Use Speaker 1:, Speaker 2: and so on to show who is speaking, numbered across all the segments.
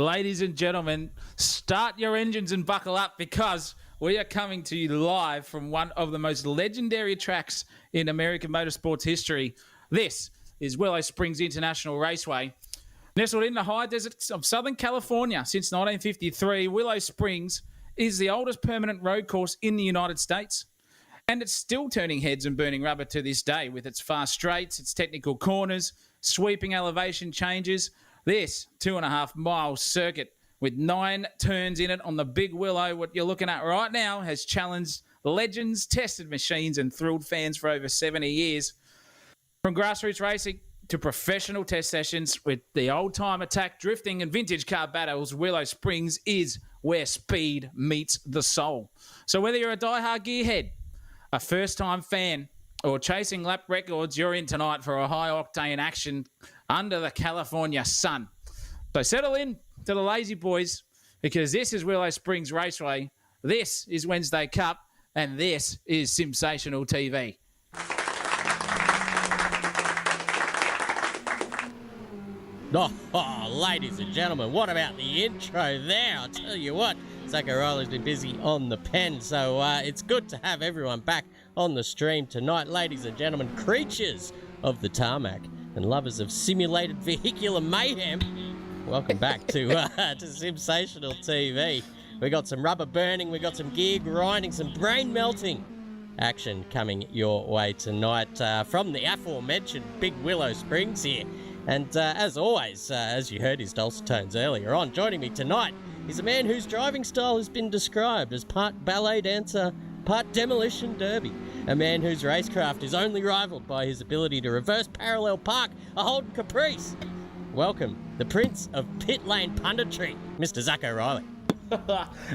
Speaker 1: Ladies and gentlemen, start your engines and buckle up because we are coming to you live from one of the most legendary tracks in American motorsports history. This is Willow Springs International Raceway. Nestled in the high deserts of Southern California since 1953, Willow Springs is the oldest permanent road course in the United States. And it's still turning heads and burning rubber to this day with its fast straights, its technical corners, sweeping elevation changes. This 2.5-mile circuit with 9 turns in it on the Big Willow, what you're looking at right now, has challenged legends, tested machines, and thrilled fans for over 70 years. From grassroots racing to professional test sessions with the old-time attack, drifting, and vintage car battles, Willow Springs is where speed meets the soul. So whether you're a diehard gearhead, a first-time fan, or chasing lap records, you're in tonight for a high-octane action under the California sun. So settle in to the Lazy Boys because this is Willow Springs Raceway, this is Wednesday Cup, and this is Sensational TV.
Speaker 2: Oh, ladies and gentlemen, what about the intro there? I'll tell you what, Zach O'Reilly's been busy on the pen, so it's good to have everyone back on the stream tonight. Ladies and gentlemen, creatures of the tarmac and lovers of simulated vehicular mayhem, welcome back to Sensational TV. We got some rubber burning, we got some gear grinding, some brain melting action coming your way tonight from the aforementioned Big Willow Springs here. And as always, as you heard his dulcet tones earlier on, joining me tonight is a man whose driving style has been described as part ballet dancer, part demolition derby. A man whose racecraft is only rivaled by his ability to reverse parallel park a Holden Caprice. Welcome, the Prince of Pit Lane Punditry, Mr. Zach O'Reilly.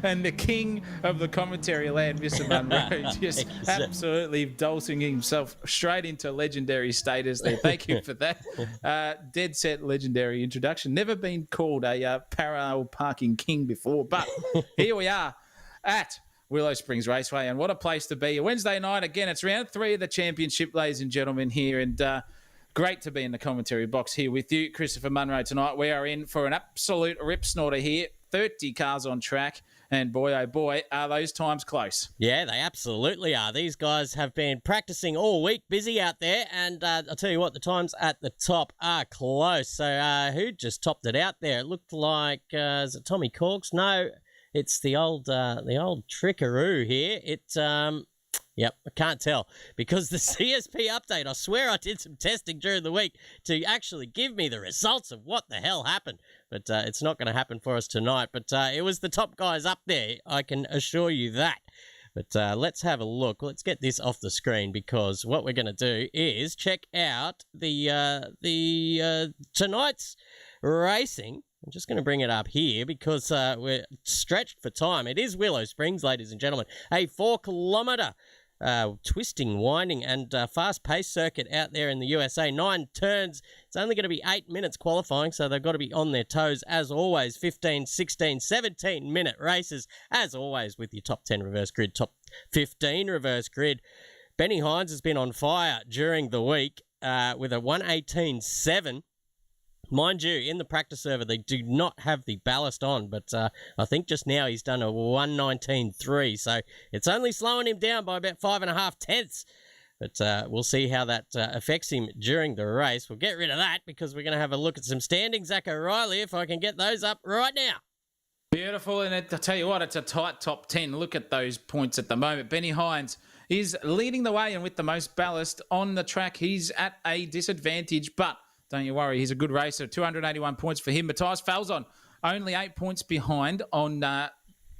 Speaker 1: And the king of the commentary land, Mr. Munro, just absolutely dosing himself straight into legendary status there. Thank you for that. Dead set legendary introduction. Never been called a parallel parking king before, but here we are at Willow Springs Raceway, and what a place to be. A Wednesday night, again, it's round 3 of the championship, ladies and gentlemen, here, and great to be in the commentary box here with you, Christopher Munro, tonight. We are in for an absolute rip snorter here. 30 cars on track, and boy, oh boy, are those times close.
Speaker 2: Yeah, they absolutely are. These guys have been practicing all week, busy out there, and I'll tell you what, the times at the top are close. So who just topped it out there? It looked like, is it Tommy Corks? No, it's the old Trickaroo here. Yep, I can't tell because the CSP update, I swear I did some testing during the week to actually give me the results of what the hell happened. But it's not going to happen for us tonight. But it was the top guys up there, I can assure you that. But let's have a look. Let's get this off the screen because what we're going to do is check out the tonight's racing. I'm just going to bring it up here because we're stretched for time. It is Willow Springs, ladies and gentlemen. A 4-kilometre twisting, winding, and fast-paced circuit out there in the USA. 9 turns. It's only going to be 8 minutes qualifying, so they've got to be on their toes as always. 15, 16, 17-minute races as always with your top 10 reverse grid, top 15 reverse grid. Benny Hines has been on fire during the week with a 1:18.7. Mind you, in the practice server, they do not have the ballast on, but I think just now he's done a 1:19.3, so it's only slowing him down by about 5.5 tenths. But we'll see how that affects him during the race. We'll get rid of that because we're going to have a look at some standings. Zach O'Reilly, if I can get those up right now.
Speaker 1: Beautiful, and I'll tell you what, it's a tight top 10. Look at those points at the moment. Benny Hines is leading the way, and with the most ballast on the track, he's at a disadvantage, but don't you worry, he's a good racer. 281 points for him. Matthias Falzon, only 8 points behind on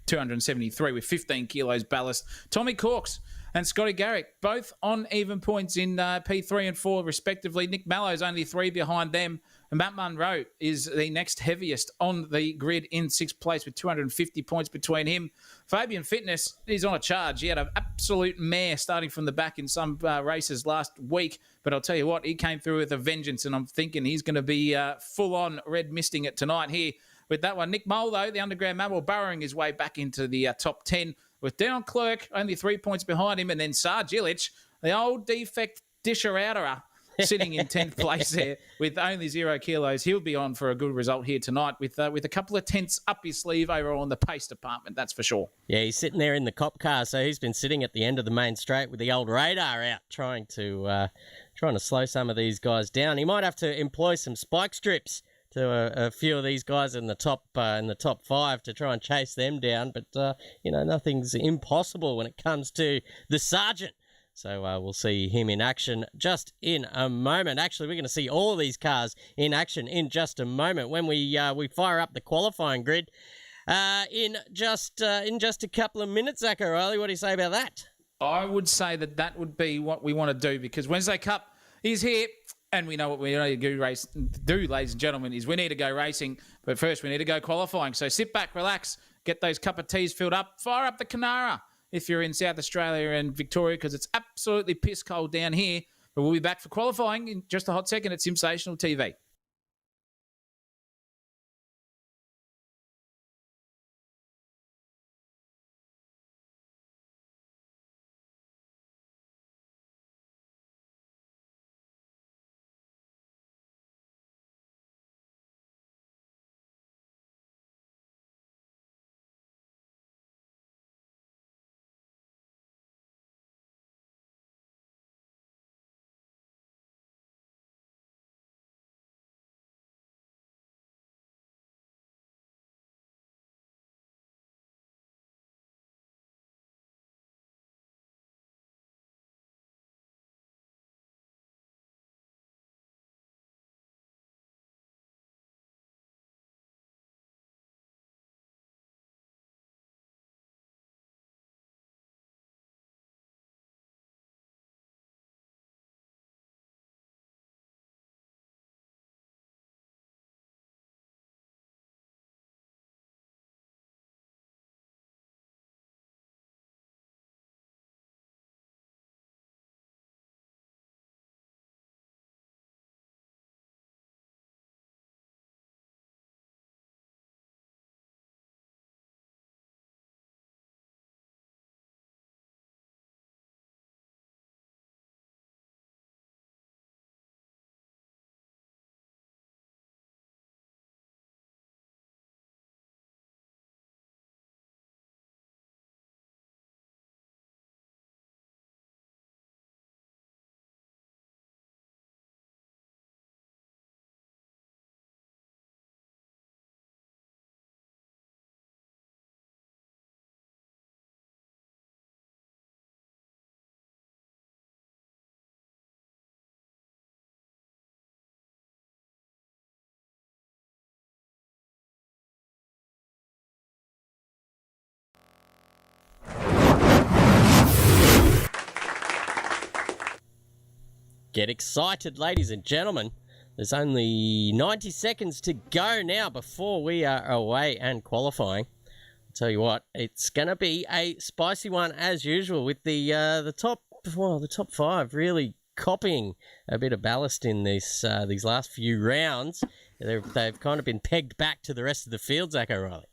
Speaker 1: 273 with 15 kilos ballast. Tommy Corks and Scotty Garrick, both on even points in P3 and 4, respectively. Nick Mallow's only 3 behind them. And Matt Munro is the next heaviest on the grid in 6th place with 250 points between him. Fabian Fitness is on a charge. He had an absolute mare starting from the back in some races last week. But I'll tell you what, he came through with a vengeance, and I'm thinking he's going to be full-on red misting it tonight here with that one. Nick Mole, though, the underground mammal, burrowing his way back into the top 10 with Denon Clerk only 3 points behind him. And then Sarge Illich, the old defect disher-outerer, sitting in 10th place there with only 0 kilos. He'll be on for a good result here tonight with a couple of tenths up his sleeve over on the pace department, that's for sure.
Speaker 2: Yeah, he's sitting there in the cop car, so he's been sitting at the end of the main straight with the old radar out, trying to slow some of these guys down. He might have to employ some spike strips to a few of these guys in the top 5 to try and chase them down. But nothing's impossible when it comes to the sergeant. So we'll see him in action just in a moment. Actually, we're going to see all of these cars in action in just a moment when we fire up the qualifying grid in just a couple of minutes. Zach O'Reilly, what do you say about that?
Speaker 1: I would say that would be what we want to do, because Wednesday Cup is here. And we know what we need to do, ladies and gentlemen, is we need to go racing. But first, we need to go qualifying. So sit back, relax, get those cup of teas filled up, fire up the Canara if you're in South Australia and Victoria, because it's absolutely piss cold down here. But we'll be back for qualifying in just a hot second at Sensational TV.
Speaker 2: Get excited, ladies and gentlemen. There's only 90 seconds to go now before we are away and qualifying. I'll tell you what, it's going to be a spicy one as usual, with the top 5 really copying a bit of ballast in these last few rounds. They've kind of been pegged back to the rest of the field, Zach O'Reilly.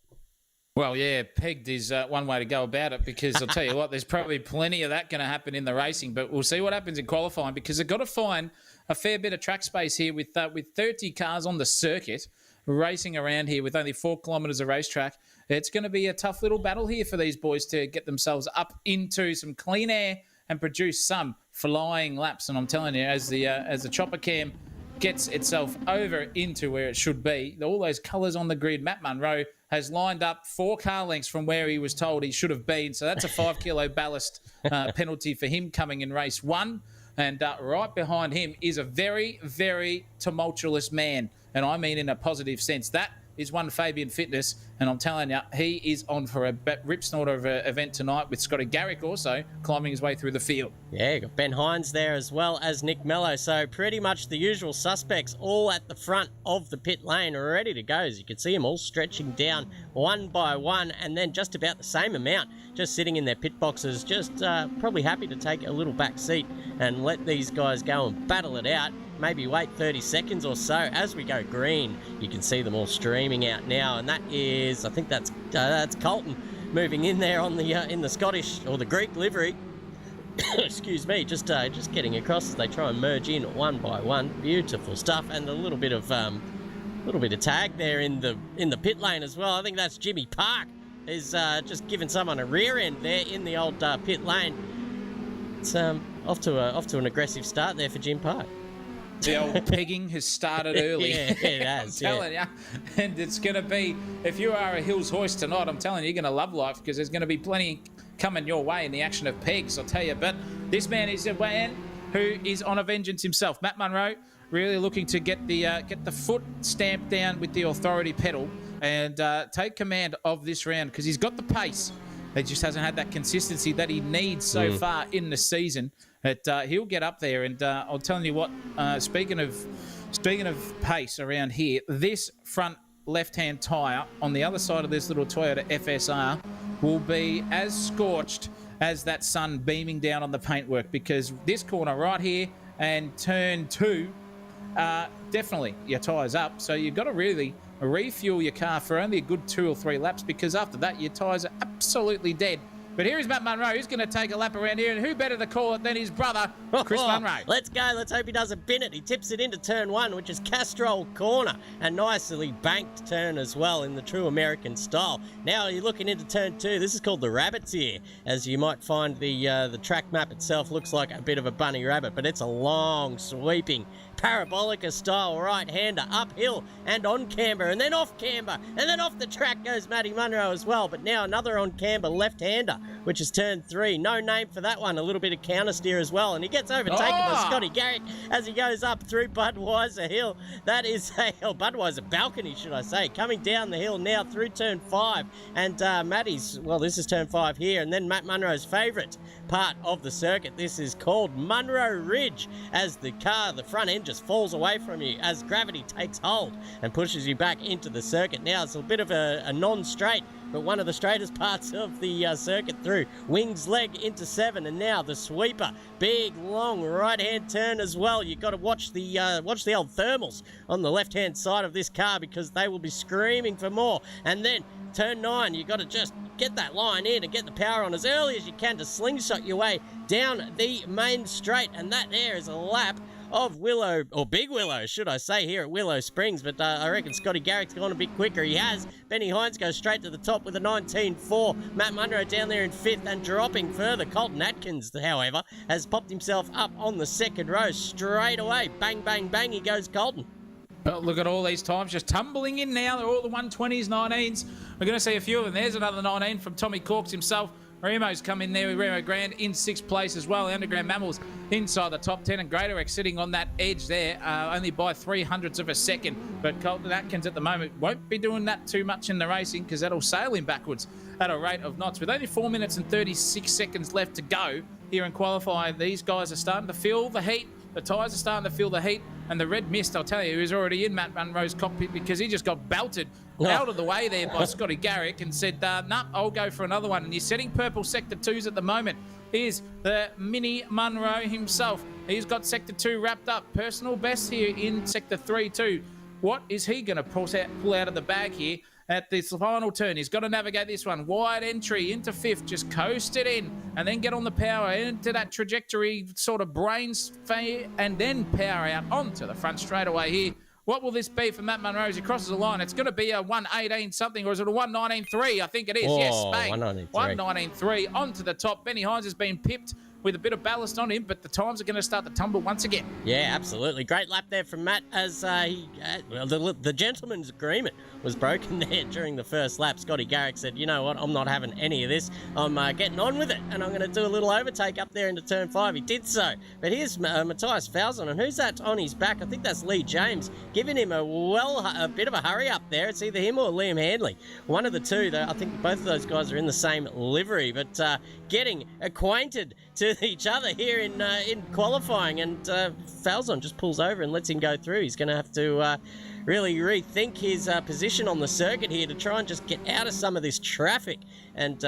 Speaker 1: Well, yeah, pegged is one way to go about it, because I'll tell you what, there's probably plenty of that going to happen in the racing, but we'll see what happens in qualifying, because they've got to find a fair bit of track space here with 30 cars on the circuit racing around here with only 4 kilometres of racetrack. It's going to be a tough little battle here for these boys to get themselves up into some clean air and produce some flying laps. And I'm telling you, as the chopper cam gets itself over into where it should be, all those colours on the grid, Matt Munro has lined up 4 car lengths from where he was told he should have been. So that's a 5 kilo ballast penalty for him coming in race 1. And right behind him is a very, very tumultuous man. And I mean in a positive sense. That is one Fabian Fitness. And I'm telling you, he is on for a rip snorter of an event tonight, with Scotty Garrick also climbing his way through the field. Yeah,
Speaker 2: you got Ben Hines there as well as Nick Mello. So pretty much the usual suspects all at the front of the pit lane, ready to go. As you can see them all stretching down one by one, and then just about the same amount just sitting in their pit boxes, just probably happy to take a little back seat and let these guys go and battle it out. Maybe wait 30 seconds or so as we go green. You can see them all streaming out now, and that is, I think that's Colton moving in there on the in the Scottish or the Greek livery. excuse me, just getting across as they try and merge in one by one. Beautiful stuff, and a little bit of tag there in the pit lane as well. I think that's Jimmy Park is just giving someone a rear end there in the old pit lane. It's off to an aggressive start there for Jim Park.
Speaker 1: The old pegging has started early.
Speaker 2: Yeah, it has.
Speaker 1: I'm telling you. And it's going to be, if you are a Hills hoist tonight, I'm telling you, you're going to love life because there's going to be plenty coming your way in the action of pegs, I'll tell you. But this man is a man who is on a vengeance himself. Matt Munro really looking to get the foot stamped down with the authority pedal and take command of this round because he's got the pace. He just hasn't had that consistency that he needs so far in the season. But he'll get up there, and I'm telling you what. Speaking of pace around here, this front left-hand tyre on the other side of this little Toyota FSR will be as scorched as that sun beaming down on the paintwork because this corner right here and turn 2, definitely your tyres up. So you've got to really refuel your car for only a good 2 or 3 laps because after that your tyres are absolutely dead. But here is Matt Munro, who's going to take a lap around here, and who better to call it than his brother, Chris Munro.
Speaker 2: Let's go. Let's hope he doesn't bin it. He tips it into turn 1, which is Castrol Corner. A nicely banked turn as well in the true American style. Now you're looking into turn 2. This is called the Rabbit's here. As you might find, the track map itself looks like a bit of a bunny rabbit, but it's a long, sweeping, parabolica style right-hander uphill and on camber and then off camber and then off the track goes Matty Munro as well, but now another on camber left-hander, which is turn 3. No name for that one. A little bit of counter steer as well, and he gets overtaken by Scotty Garrick as he goes up through Budweiser Hill. That is Budweiser balcony, should I say, coming down the hill now through turn 5, and Matty's, well, this is turn 5 here, and then Matt Munro's favourite part of the circuit. This is called Munro Ridge, as the front end just falls away from you as gravity takes hold and pushes you back into the circuit. Now it's a bit of a non-straight, but one of the straightest parts of the circuit through. Wings leg into 7, and now the sweeper. Big, long right-hand turn as well. You've got to watch the old thermals on the left-hand side of this car because they will be screaming for more. And then turn 9, you've got to just get that line in and get the power on as early as you can to slingshot your way down the main straight. And that there is a lap of Willow, or Big Willow, should I say, here at Willow Springs. But I reckon Scotty Garrick's gone a bit quicker. He has. Benny Hines goes straight to the top with a 19.4. Matt Munro down there in 5th and dropping further. Colton Atkins, however, has popped himself up on the second row straight away. Bang, bang, bang, he goes Colton.
Speaker 1: Well, look at all these times just tumbling in now. They're all the 120s, 19s. We're going to see a few of them. There's another 19 from Tommy Corks himself. Remo's come in there with Remo Grand in 6th place as well. The Underground Mammals inside the top 10, and Greater X sitting on that edge there, only by 300ths of a second. But Colton Atkins at the moment won't be doing that too much in the racing because that'll sail him backwards at a rate of knots. With only 4 minutes and 36 seconds left to go here in qualifying, these guys are starting to feel the heat. The tyres are starting to feel the heat, and the red mist, I'll tell you, is already in Matt Munro's cockpit because he just got belted out of the way there by Scotty Garrick and said, nah, I'll go for another one. And he's setting purple Sector 2s at the moment. Here's the Mini Munro himself. He's got Sector 2 wrapped up. Personal best here in Sector 3 too. What is he going to pull out of the bag here at this final turn? He's got to navigate this one. Wide entry into 5th, just coast it in and then get on the power into that trajectory sort of brains and then power out onto the front straightaway here. What will this be for Matt Munro as he crosses the line? It's going to be a 118 something, or is it a 119.3? I think it is. Yes, bang. 119.3 onto the top. Benny Hines has been pipped with a bit of ballast on him, but the times are going to start to tumble once again.
Speaker 2: Yeah, absolutely. Great lap there from Matt as the gentleman's agreement was broken there during the first lap. Scotty Garrick said, you know what, I'm not having any of this. I'm getting on with it, and I'm going to do a little overtake up there into turn 5. He did so. But here's Matthias Falzon, and who's that on his back? I think that's Lee James, giving him a bit of a hurry up there. It's either him or Liam Handley. One of the two, though. I think both of those guys are in the same livery, but getting acquainted to each other here in qualifying, and Falzon just pulls over and lets him go through. He's going to have to really rethink his position on the circuit here to try and just get out of some of this traffic and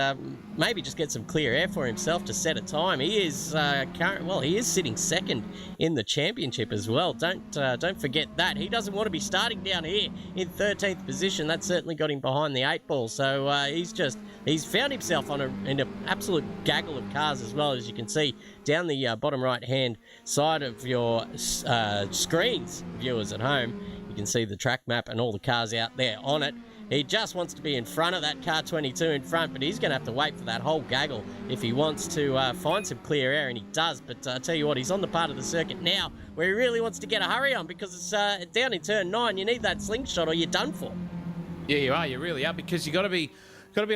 Speaker 2: maybe just get some clear air for himself to set a time. He is he is sitting second in the championship as well. Don't forget that. He doesn't want to be starting down here in 13th position. That certainly got him behind the 8 ball. So he's found himself in an absolute gaggle of cars as well, as you can see down the bottom right hand side of your screens, viewers at home. You can see the track map and all the cars out there on it. He just wants to be in front of that car 22 in front, but he's going to have to wait for that whole gaggle if he wants to find some clear air, and he does. But I tell you what, he's on the part of the circuit now where he really wants to get a hurry on, because it's down in turn 9. You need that slingshot or you're done for.
Speaker 1: Yeah, you are. You really are, because you got to be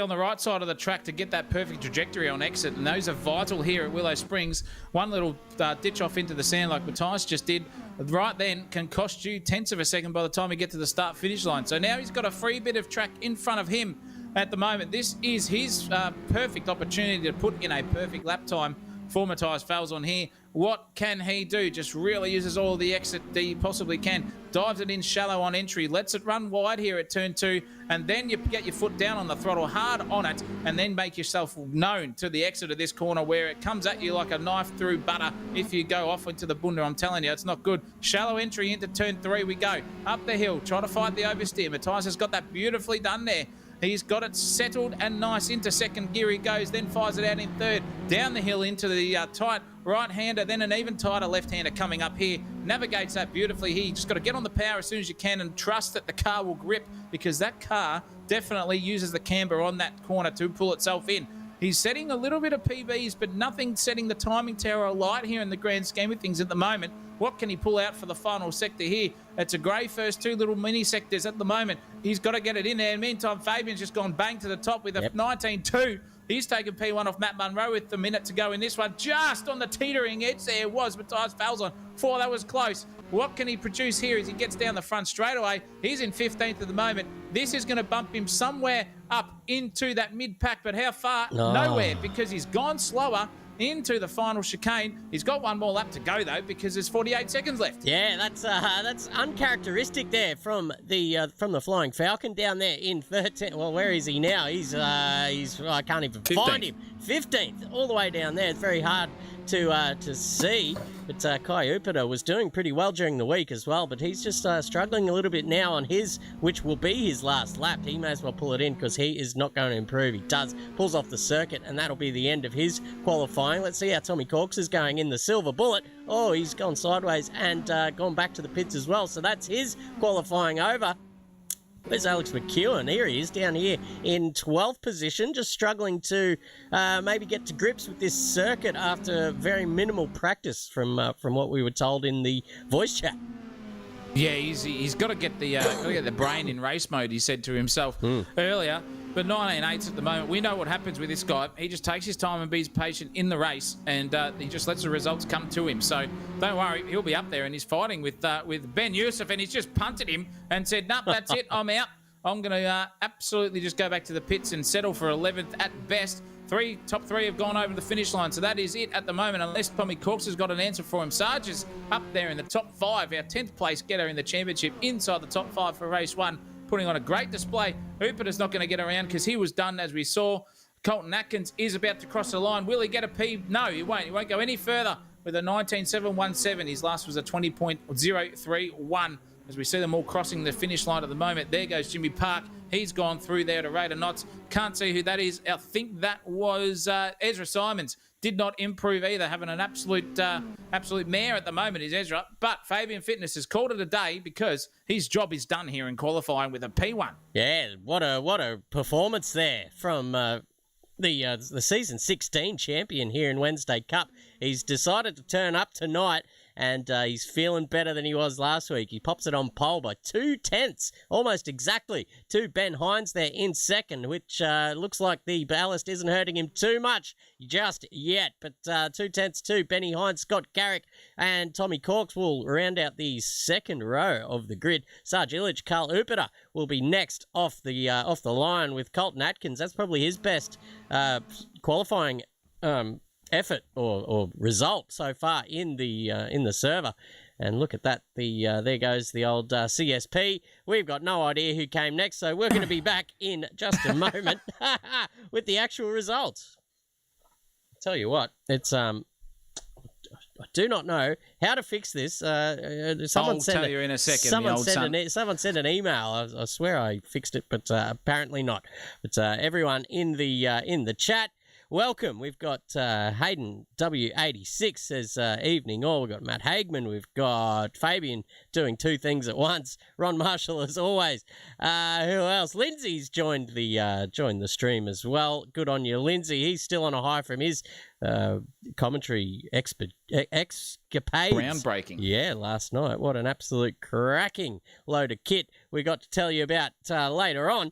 Speaker 1: on the right side of the track to get that perfect trajectory on exit, and those are vital here at Willow Springs. One little ditch off into the sand like Matthias just did right then can cost you tenths of a second by the time you get to the start-finish line. So now he's got a free bit of track in front of him at the moment. This is his perfect opportunity to put in a perfect lap time for Matthias Falzon here. What can he do? Just really uses all the exit that he possibly can. Dives it in shallow on entry. Lets it run wide here at turn 2. And then you get your foot down on the throttle, hard on it, and then make yourself known to the exit of this corner where it comes at you like a knife through butter if you go off into the bunda. I'm telling you, it's not good. Shallow entry into turn 3 we go. Up the hill, try to fight the oversteer. Matthias has got that beautifully done there. He's got it settled and nice. Into second gear he goes, then fires it out in third. Down the hill into the tight right-hander, then an even tighter left-hander coming up here. Navigates that beautifully here. You just got to get on the power as soon as you can and trust that the car will grip, because that car definitely uses the camber on that corner to pull itself in. He's setting a little bit of PBs, but nothing setting the timing tower alight here in the grand scheme of things at the moment. What can he pull out for the final sector here? It's a grey first 2 little mini sectors at the moment. He's got to get it in there. In the meantime, Fabian's just gone bang to the top with a 19.2. He's taken P1 off Matt Munro with the minute to go in this one. Just on the teetering edge there was Matthias Falzon. 4, that was close. What can he produce here as he gets down the front straightaway? He's in 15th at the moment. This is going to bump him somewhere up into that mid-pack, but how far? Nowhere, because he's gone slower into the final chicane. He's got one more lap to go, though, because there's 48 seconds left.
Speaker 2: Yeah, that's uncharacteristic there from the Flying Falcon down there in 13th. Well, where is he now? He's I can't even
Speaker 1: 15th.
Speaker 2: find him. 15th, all the way down there. It's very hard to see. But Kai Upita was doing pretty well during the week as well, but he's just struggling a little bit now on his, which will be his last lap. He may as well pull it in, because he is not going to improve. He pulls off the circuit, and that'll be the end of his qualifying. Let's see how Tommy Corks is going in the Silver Bullet. Oh, he's gone sideways and gone back to the pits as well, so that's his qualifying over. Where's Alex McEwen? Here he is, down here in 12th position, just struggling to maybe get to grips with this circuit after very minimal practice from what we were told in the voice chat.
Speaker 1: Yeah, he's got to get the brain in race mode, he said to himself earlier. But 19.8s at the moment. We know what happens with this guy. He just takes his time and be patient in the race, and he just lets the results come to him. So don't worry, he'll be up there, and he's fighting with Ben Youssef, and he's just punted him and said, "Nope, that's it. I'm out. I'm going to absolutely just go back to the pits and settle for 11th at best." Top three have gone over the finish line, so that is it at the moment, unless Tommy Corks has got an answer for him. Sarge is up there in the top 5, our 10th place getter in the championship, inside the top 5 for race 1. Putting on a great display. Upita's not going to get around because he was done, as we saw. Colton Atkins is about to cross the line. Will he get a P? No, he won't. He won't go any further with a 19.717. His last was a 20.031. As we see them all crossing the finish line at the moment. There goes Jimmy Park. He's gone through there to rate of knots. Can't see who that is. I think that was Ezra Simons. Did not improve either, having an absolute mare at the moment is Ezra. But Fabian Fitness has called it a day because his job is done here in qualifying with a P1.
Speaker 2: Yeah, what a performance there from the season 16 champion here in Wednesday Cup. He's decided to turn up tonight, and he's feeling better than he was last week. He pops it on pole by 2/10, almost exactly, to Ben Hines there in second, which looks like the ballast isn't hurting him too much just yet. But 2/10 to Benny Hines, Scott Garrick, and Tommy Corks will round out the second row of the grid. Sarge Illich, Carl Upita will be next off the line with Colton Atkins. That's probably his best qualifying effort or result so far in the server. And look at that. There goes the old CSP. We've got no idea who came next, so we're going to be back in just a moment with the actual results. Tell you what, it's I do not know how to fix this. Someone
Speaker 1: tell you in a second.
Speaker 2: Someone sent an email. I swear I fixed it, but apparently not. But everyone in the chat, welcome. We've got Hayden W86 says evening all. We've got Matt Hagman. We've got Fabian doing two things at once. Ron Marshall as always. Who else? Lindsay's joined the stream as well. Good on you, Lindsay. He's still on a high from his commentary escapades.
Speaker 1: Groundbreaking.
Speaker 2: Yeah, last night. What an absolute cracking load of kit we got to tell you about later on.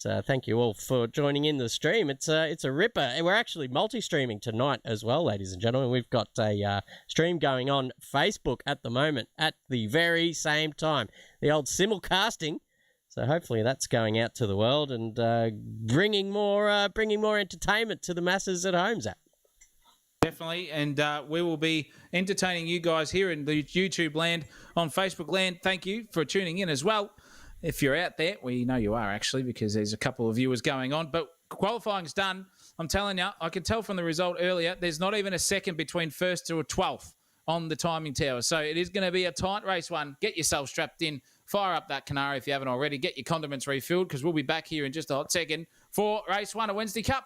Speaker 2: But thank you all for joining in the stream. It's a ripper. We're actually multi-streaming tonight as well, ladies and gentlemen. We've got a stream going on Facebook at the moment at the very same time. The old simulcasting. So hopefully that's going out to the world and bringing more entertainment to the masses at home, Zach.
Speaker 1: Definitely, and we will be entertaining you guys here in the YouTube land, on Facebook land. Thank you for tuning in as well. If you're out there, we know you are actually, because there's a couple of viewers going on. But qualifying's done. I'm telling you, I could tell from the result earlier, there's not even a second between first to a 12th on the timing tower. So it is going to be a tight race one. Get yourself strapped in. Fire up that Canary if you haven't already. Get your condiments refilled, because we'll be back here in just a hot second for race one of Wednesday Cup.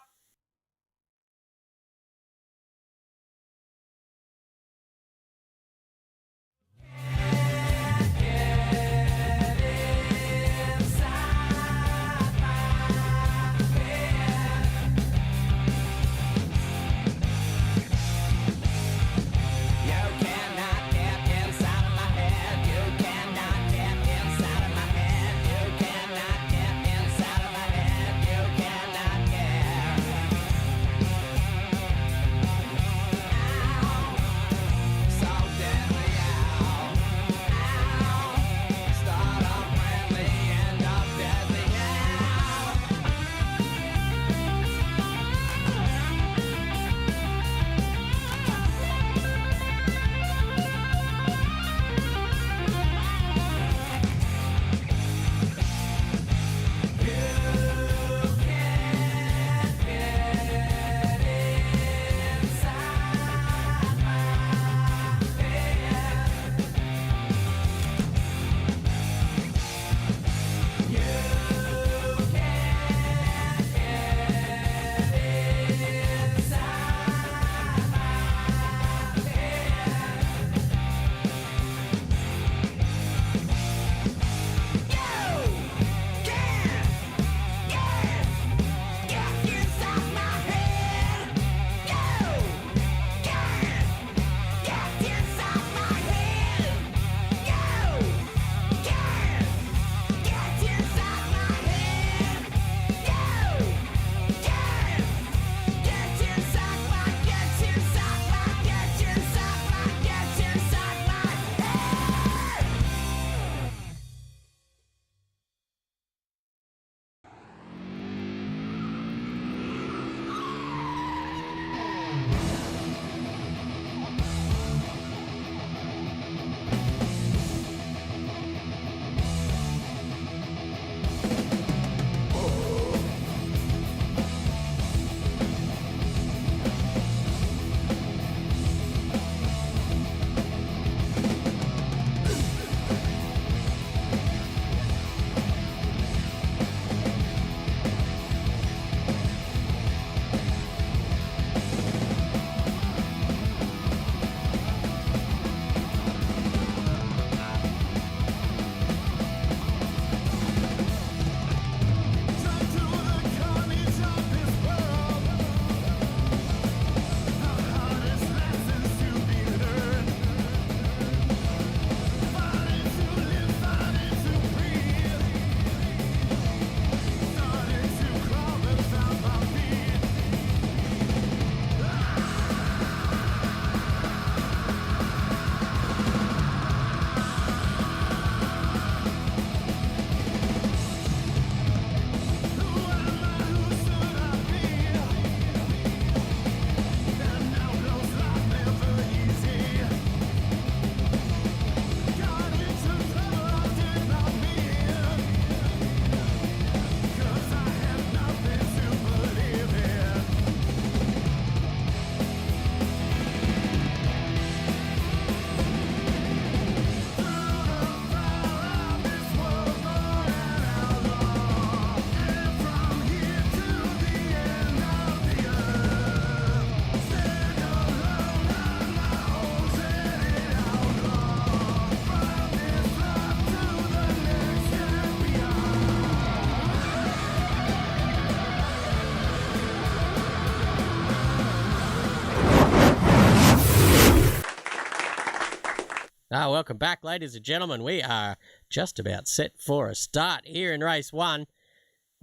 Speaker 2: Welcome back, ladies and gentlemen. We are just about set for a start here in race 1,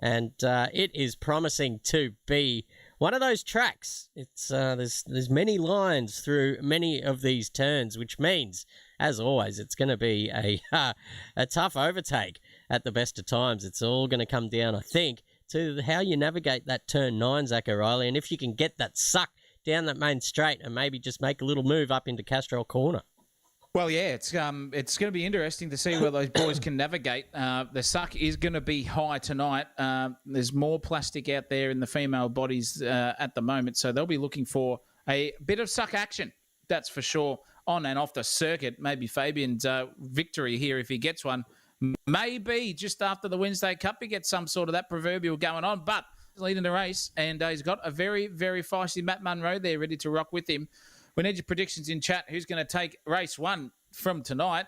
Speaker 2: and it is promising to be one of those tracks. It's there's many lines through many of these turns, which means, as always, it's going to be a tough overtake at the best of times. It's all going to come down, I think, to how you navigate that turn 9, Zach O'Reilly, and if you can get that suck down that main straight and maybe just make a little move up into Castrol Corner.
Speaker 1: Well, yeah, it's going to be interesting to see where those boys can navigate. The suck is going to be high tonight. There's more plastic out there in the female bodies at the moment, so they'll be looking for a bit of suck action, that's for sure, on and off the circuit. Maybe Fabian's victory here, if he gets one, maybe just after the Wednesday Cup he gets some sort of that proverbial going on, but he's leading the race, and he's got a very, very feisty Matt Munro there ready to rock with him. We need your predictions in chat. Who's going to take race 1 from tonight?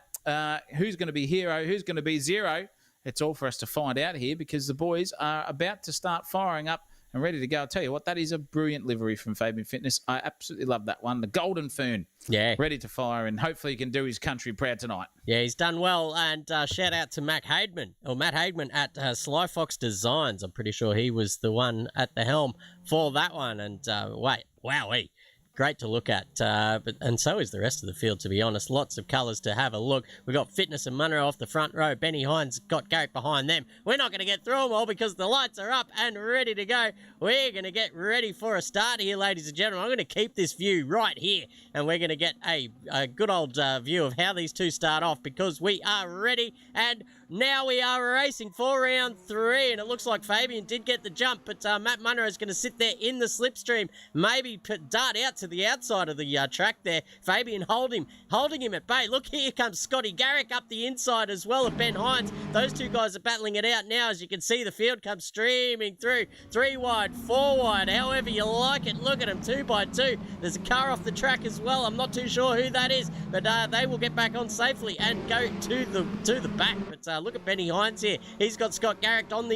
Speaker 1: Who's going to be hero? Who's going to be zero? It's all for us to find out here because the boys are about to start firing up and ready to go. I'll tell you what, that is a brilliant livery from Fabian Fitness. I absolutely love that one. The Golden Fern.
Speaker 2: Yeah.
Speaker 1: Ready to fire, and hopefully he can do his country proud tonight.
Speaker 2: Yeah, he's done well. And shout out to Matt Haidman at Sly Fox Designs. I'm pretty sure he was the one at the helm for that one. And wowee. Great to look at, and so is the rest of the field, to be honest. Lots of colours to have a look. We've got Fitness and Munro off the front row. Benny Hines got Garrick behind them. We're not going to get through them all because the lights are up and ready to go. We're going to get ready for a start here, ladies and gentlemen. I'm going to keep this view right here, and we're going to get a good old view of how these two start off because we are ready, and now we are racing for round 3, and it looks like Fabian did get the jump, but Matt Munro is going to sit there in the slipstream, maybe dart out to the outside of the track there. Fabian holding him at bay. Look, here comes Scotty Garrick up the inside as well of Ben Hines. Those two guys are battling it out now. As you can see, the field comes streaming through. 3 wide, 4 wide, however you like it. Look at them, 2 by 2. There's a car off the track as well. I'm not too sure who that is, but they will get back on safely and go to the back. But look at Benny Hines here. He's got Scott Garrick on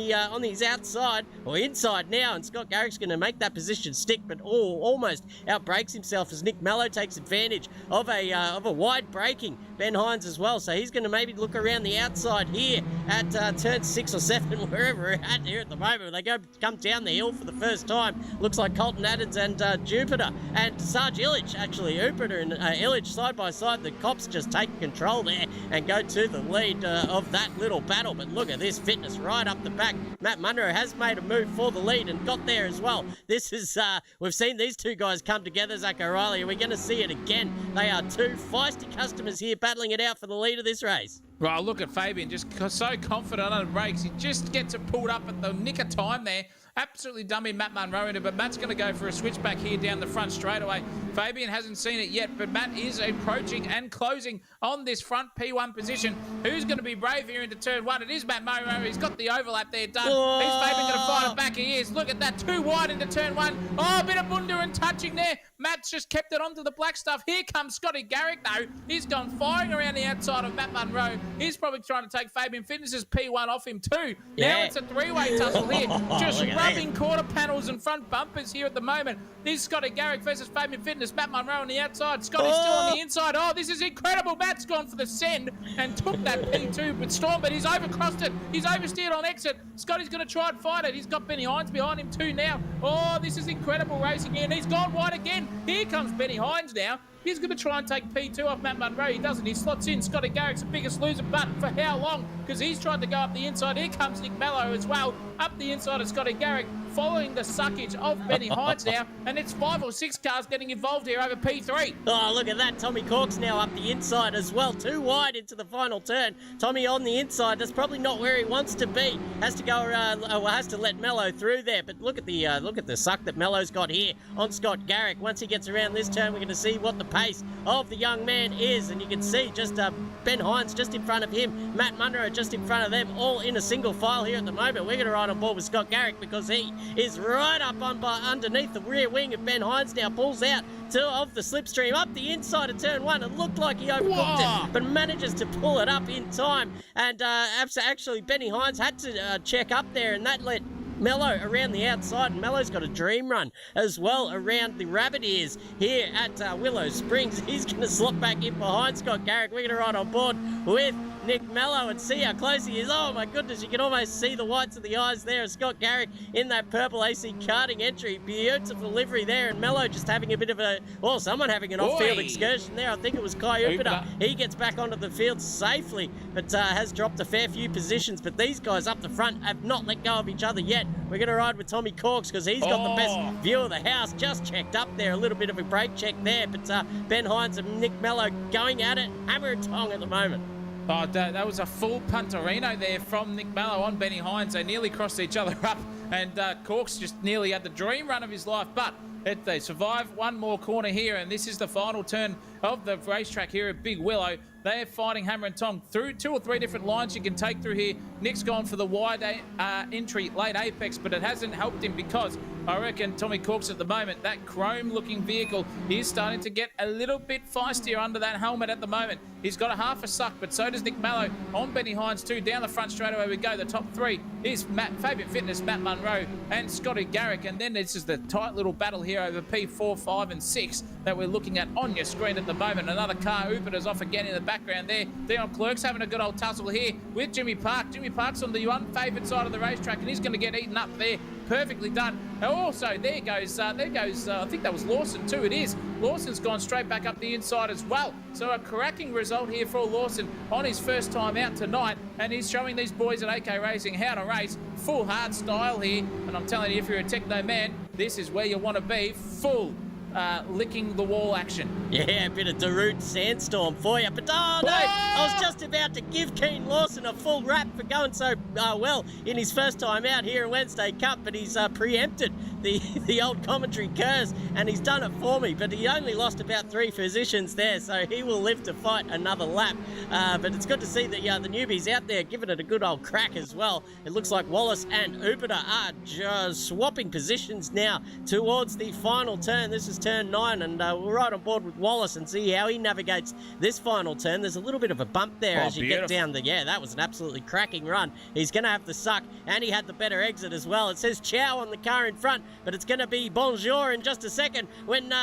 Speaker 2: his outside or inside now, and Scott Garrick's going to make that position stick, but almost outbreaks himself as Nick Mello takes advantage of a wide braking Ben Hines as well. So he's going to maybe look around the outside here at turn 6 or 7, wherever we're at here at the moment. They come down the hill for the first time. Looks like Colton Addins and Jupiter and Sarge Illich, actually. Jupiter and Illich side by side. The cops just take control there and go to the lead of that little battle. But look at this Fitness right up the back. Matt Munro has made a move for the lead and got there as well. This is, we've seen these two guys come together, Zach O'Reilly, and we're going to see it again. They are two feisty customers here battling it out for the lead of this race.
Speaker 1: Well, look at Fabian, just so confident on the brakes. He just gets it pulled up at the nick of time there. Absolutely dummy Matt Munro into, but Matt's going to go for a switchback here down the front straightaway. Fabian hasn't seen it yet, but Matt is approaching and closing on this front P1 position. Who's going to be brave here into turn 1? It is Matt Munro. He's got the overlap there done.
Speaker 2: Whoa.
Speaker 1: Is Fabian going to fight it back? He is. Look at that, 2 wide into turn 1. Oh, a bit of bunda and touching there. Matt's just kept it onto the black stuff. Here comes Scotty Garrick, though. He's gone firing around the outside of Matt Munro. He's probably trying to take Fabian Fitness's P1 off him too.
Speaker 2: Yeah.
Speaker 1: Now it's a 3-way tussle here. Just rubbing quarter panels and front bumpers here at the moment. This is Scotty Garrick versus Fabian Fitness. Matt Munro on the outside. Scotty's still on the inside. Oh, this is incredible. Matt's gone for the send and took that P2 with Storm, but he's overcrossed it. He's oversteered on exit. Scotty's going to try and fight it. He's got Benny Hines behind him too now. Oh, this is incredible racing here. And he's gone wide again. Here comes Benny Hines now. He's going to try and take P2 off Matt Munro. He doesn't. He slots in. Scotty Garrick's the biggest loser, but for how long? Because he's tried to go up the inside. Here comes Nick Mello as well. Up the inside of Scotty Garrick, following the suckage of Benny Hines now. And it's 5 or 6 cars getting involved here over P3.
Speaker 2: Oh, look at that. Tommy Cork's now up the inside as well. 2 wide into the final turn. Tommy on the inside. That's probably not where he wants to be. Has to go around, has to let Mello through there. But look at the suck that Mello's got here on Scott Garrick. Once he gets around this turn, we're going to see what the pace of the young man is. And you can see just Ben Hines just in front of him. Matt Munro just in front of them, all in a single file here at the moment. We're going to ride on board with Scott Garrick because he is right up underneath the rear wing of Ben Hines now. Pulls out of the slipstream up the inside of turn 1. It looked like he overbooked it, but manages to pull it up in time. And actually, Benny Hines had to check up there, and that let Mellow around the outside, and Mellow's got a dream run as well around the rabbit ears here at Willow Springs. He's going to slot back in behind Scott Garrick. We're going to ride on board with Nick Mellow and see how close he is. Oh my goodness, you can almost see the whites of the eyes there of Scott Garrick in that purple AC karting entry. Beautiful livery there, and Mellow just having a bit of a, well, someone having an off-field excursion there. I think it was Kai Upita. He gets back onto the field safely, but has dropped a fair few positions. But these guys up the front have not let go of each other yet. We're going to ride with Tommy Corks because he's got the best view of the house. Just checked up there, a little bit of a brake check there, but Ben Hines and Nick Mellow going at it, hammer and tong at the moment.
Speaker 1: Oh, that was a full punterino there from Nick Mellow on Benny Hines. They nearly crossed each other up, and Corks just nearly had the dream run of his life, but they survive one more corner here, and this is the final turn of the racetrack here at Big Willow. They're fighting hammer and tong through 2 or 3 different lines you can take through here. Nick's gone for the wide entry, late apex, but it hasn't helped him because I reckon Tommy Corks at the moment, that chrome-looking vehicle is starting to get a little bit feistier under that helmet at the moment. He's got a half a suck, but so does Nick Mellow on Benny Hines too. Down the front straight away we go. The top 3 is Fabian Fitness, Matt Munro, and Scotty Garrick. And then this is the tight little battle here over P4, 5, and 6 that we're looking at on your screen at the moment. Another car, Upita's off again in the background there. Dion Clerk's having a good old tussle here with Jimmy Park. Jimmy Park's on the unfavoured side of the racetrack, and he's going to get eaten up there. Perfectly done. Also, there goes, I think that was Lawson too. It is. Lawson's gone straight back up the inside as well. So a cracking result here for Lawson on his first time out tonight. And he's showing these boys at AK Racing how to race. Full hard style here. And I'm telling you, if you're a techno man, this is where you want to be. Full licking the wall action.
Speaker 2: Yeah, a bit of Darude sandstorm for you. But oh no, I was just about to give Keen Lawson a full rap for going so well in his first time out here at Wednesday Cup, but he's preempted the old commentary curse, and he's done it for me. But he only lost about 3 positions there, so he will live to fight another lap. But it's good to see that the newbies out there giving it a good old crack as well. It looks like Wallace and Upita are just swapping positions now towards the final turn. This is turn 9, and we'll ride on board with Wallace and see how he navigates this final turn. There's a little bit of a bump there as you get down the... Yeah, that was an absolutely cracking run. He's going to have the suck, and he had the better exit as well. It says ciao on the car in front, but it's going to be bonjour in just a second when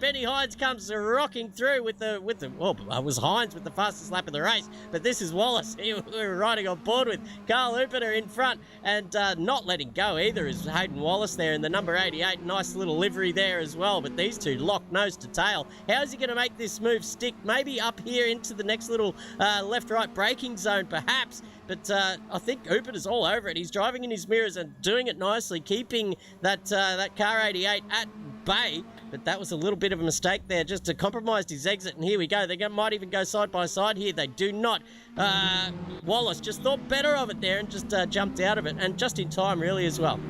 Speaker 2: Benny Hines comes rocking through with the well, it was Hines with the fastest lap of the race, but this is Wallace we're riding on board with. Carl Upita in front, and not letting go either is Hayden Wallace there in the number 88. Nice little livery there as well, but these two locked nose to tail. How is he going to make this move stick? Maybe up here into the next little left-right braking zone perhaps, but I think Upita's all over it. He's driving in his mirrors and doing it nicely, keeping that car 88 at bay. But that was a little bit of a mistake there, just to compromise his exit. And here we go. They might even go side by side here. They do not. Wallace just thought better of it there and just jumped out of it, and just in time really as well.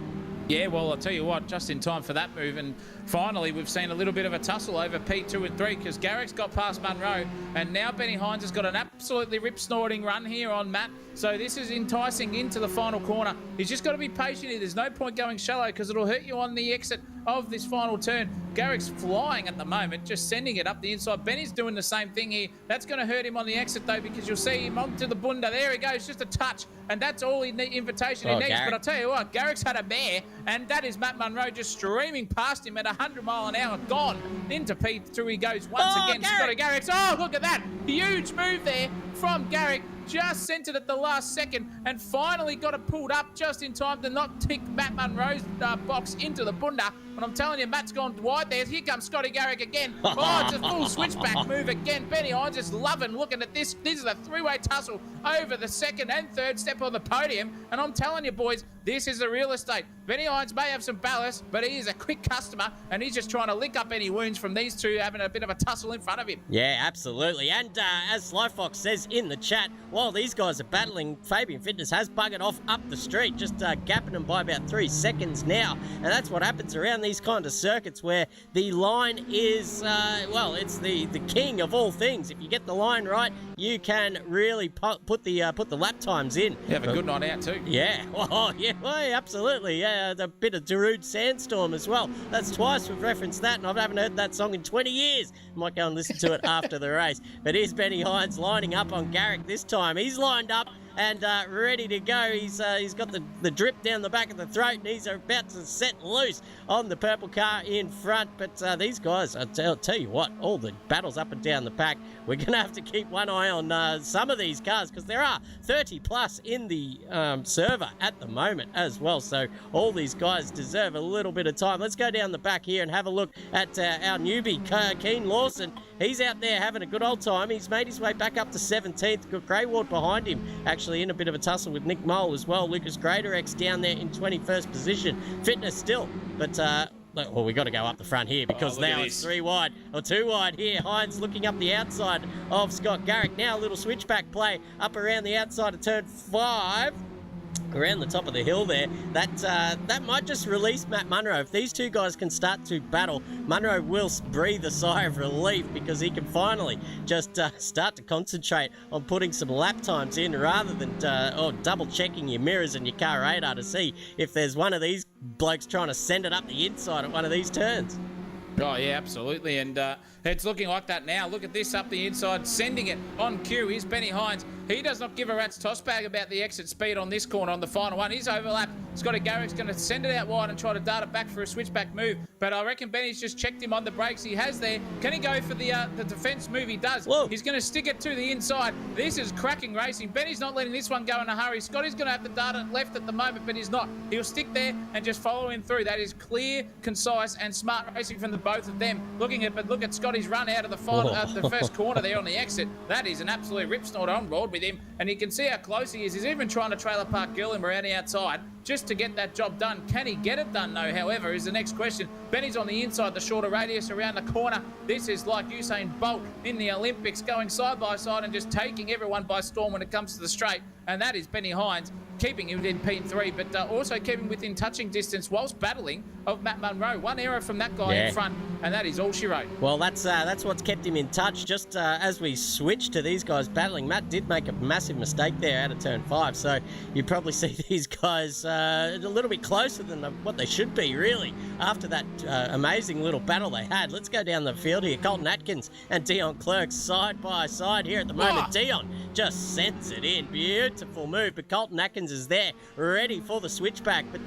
Speaker 1: Yeah, well, I'll tell you what, just in time for that move. And finally, we've seen a little bit of a tussle over P2 and 3 because Garrick's got past Munro, and now Benny Hines has got an absolutely rip-snorting run here on Matt. So this is enticing into the final corner. He's just got to be patient here. There's no point going shallow because it'll hurt you on the exit of this final turn. Garrick's flying at the moment, just sending it up the inside. Benny's doing the same thing here. That's going to hurt him on the exit, though, because you'll see him onto the bunda. There he goes, just a touch, and that's all invitation he needs. Garrick. But I'll tell you what, Garrick's had a mare, and that is Matt Munro just streaming past him at 100 mile an hour, gone into P2. He goes once again. Scotty Garrick's. Oh, look at that. Huge move there from Garrick. Just sent it at the last second and finally got it pulled up just in time to not tick Matt Munro's box into the bunda. And I'm telling you, Matt's gone wide there. Here comes Scotty Garrick again. Oh, it's a full switchback move again. Benny Hines just loving looking at this. This is a 3-way tussle over the second and third step on the podium. And I'm telling you, boys, this is the real estate. Benny Hines may have some ballast, but he is a quick customer, and he's just trying to lick up any wounds from these two having a bit of a tussle in front of him.
Speaker 2: Yeah, absolutely. And as Sly Fox says in the chat, while these guys are battling, Fabian Fitness has buggered off up the street, just gapping them by about 3 seconds now. And that's what happens around these kind of circuits where the line is, well, it's the king of all things. If you get the line right, you can really put the lap times in.
Speaker 1: You have a good night out too.
Speaker 2: Yeah, well, yeah, well, absolutely. Yeah, the bit of Darude Sandstorm as well. That's twice we've referenced that, and I haven't heard that song in 20 years. Might go and listen to it after the race. But here's Benny Hines lining up on Garrick this time. He's lined up, and ready to go. He's got the drip down the back of the throat, and he's about to set loose on the purple car in front. But these guys, I'll tell you what, all the battles up and down the pack, we're going to have to keep one eye on some of these cars, because there are 30 plus in the server at the moment as well. So all these guys deserve a little bit of time. Let's go down the back here and have a look at our newbie, Keen Lawson. He's out there having a good old time. He's made his way back up to 17th. Got Greyward behind him, actually in a bit of a tussle with Nick Mole as well. Lucas Greatorex down there in 21st position. Fitness still, but well, we got to go up the front here, because now it's 3 wide or 2 wide here. Hines looking up the outside of Scott Garrick. Now a little switchback play up around the outside of turn 5. Around the top of the hill there. That might just release Matt Munro. If these two guys can start to battle, Munro will breathe a sigh of relief, because he can finally just start to concentrate on putting some lap times in, rather than double checking your mirrors and your car radar to see if there's one of these blokes trying to send it up the inside at one of these turns.
Speaker 1: Oh, yeah, absolutely. And it's looking like that now. Look at this up the inside, sending it on cue. Here's Benny Hines. He does not give a rat's toss bag about the exit speed on this corner on the final one. He's overlapped. Scotty Garrick's going to send it out wide and try to dart it back for a switchback move. But I reckon Benny's just checked him on the brakes. He has there. Can he go for the defence move? He does.
Speaker 2: Whoa.
Speaker 1: He's going to stick it to the inside. This is cracking racing. Benny's not letting this one go in a hurry. Scotty's going to have to dart it left at the moment, but he's not. He'll stick there and just follow him through. That is clear, concise, and smart racing from the both of them. But look at Scotty's run out of the final, the first corner there on the exit. That is an absolute rip snort on board with him, and you can see how close he is. He's even trying to trailer park Gilliam around the outside just to get that job done. Can he get it done, though, however, is the next question. Benny's on the inside, the shorter radius around the corner. This is like Usain Bolt in the Olympics, going side by side and just taking everyone by storm when it comes to the straight. And that is Benny Hines, keeping him in P3, but also keeping within touching distance whilst battling of Matt Munro. One error from that guy in front, and that is all she wrote.
Speaker 2: Well, that's what's kept him in touch. Just as we switch to these guys battling, Matt did make a massive mistake there out of turn 5, so you probably see these guys a little bit closer than what they should be, really, after that amazing little battle they had. Let's go down the field here. Colton Atkins and Dion Clerk side by side here at the moment. Dion just sends it in. Beautiful move, but Colton Atkins is there, ready for the switchback, but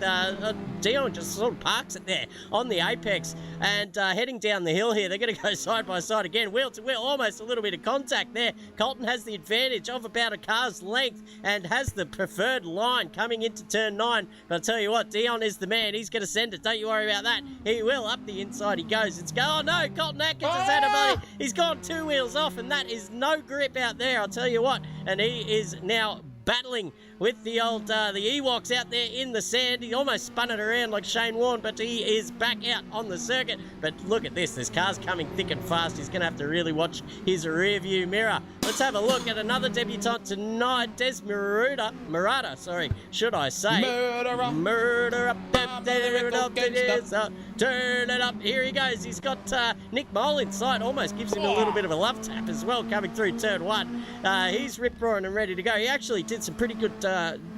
Speaker 2: Dion just sort of parks it there on the apex, and heading down the hill here. They're going to go side by side again, wheel to wheel, almost a little bit of contact there. Colton has the advantage of about a car's length and has the preferred line coming into turn 9, but I'll tell you what, Dion is the man. He's going to send it, don't you worry about that. He will, up the inside he goes. Oh no, Colton Atkins has had a volley. He's gone 2 wheels off, and that is no grip out there, I'll tell you what, and he is now battling with the old the Ewoks out there in the sand. He almost spun it around like Shane Warne, but he is back out on the circuit. But look at this car's coming thick and fast. He's going to have to really watch his rear view mirror. Let's have a look at another debutant tonight, Des Murata, sorry, should I say. Murderer. Turn it up. Here he goes. He's got Nick Mole in sight. Almost gives him a little bit of a love tap as well coming through turn 1. He's rip-roaring and ready to go. He actually did some pretty good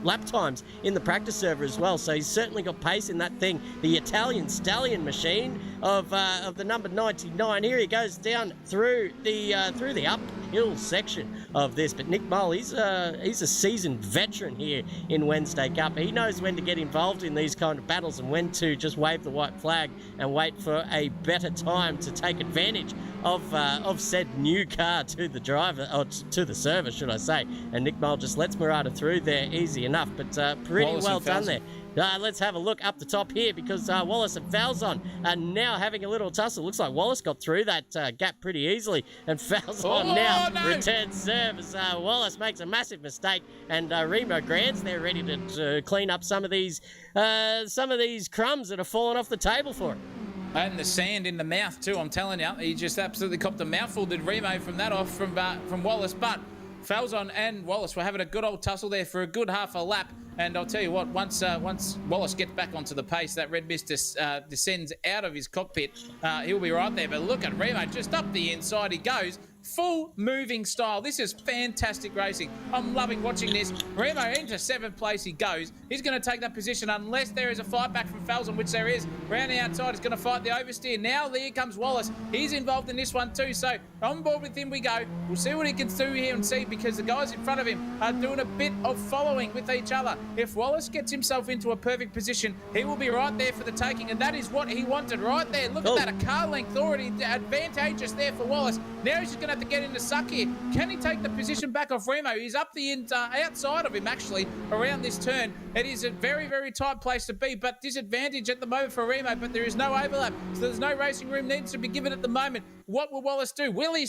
Speaker 2: lap times in the practice server as well, so he's certainly got pace in that thing. The Italian stallion machine of the number 99. Here he goes down through the uphill section of this. But Nick Mole, he's a seasoned veteran here in Wednesday Cup. He knows when to get involved in these kind of battles and when to just wave the white flag and wait for a better time to take advantage of said new car to the driver, or to the server, should I say. And Nick Mole just lets Murata through there easy enough, but pretty
Speaker 1: Wallace
Speaker 2: well done there. Let's have a look up the top here, because Wallace and Falzon are now having a little tussle. Looks like Wallace got through that gap pretty easily, and Falzon returns serve as Wallace makes a massive mistake, and Remo Grant's there ready to clean up some of these crumbs that have fallen off the table for him.
Speaker 1: And the sand in the mouth too, I'm telling you. He just absolutely copped a mouthful, did Remo, from that off from Wallace. But Falzon and Wallace were having a good old tussle there for a good half a lap. And I'll tell you what, once Wallace gets back onto the pace, that red mist descends out of his cockpit, he'll be right there. But look at Remo, just up the inside he goes. full moving style. This is fantastic racing. I'm loving watching this. Remo into 7th place he goes. He's going to take that position unless there is a fight back from Falzon, which there is. Round the outside, he's going to fight the oversteer. Now here comes Wallace. He's involved in this one too, so on board with him we go. We'll see what he can do here and see, because the guys in front of him are doing a bit of following with each other. If Wallace gets himself into a perfect position, he will be right there for the taking, and that is what he wanted right there. Look at that, a car length already advantageous there for Wallace. Now he's just going to have to get into suck here. Can he take the position back off Remo? He's up the outside of him, actually, around this turn. It is a very, very tight place to be, but disadvantage at the moment for Remo, but there is no overlap, so there's no racing room needs to be given at the moment. What will Wallace do? Will he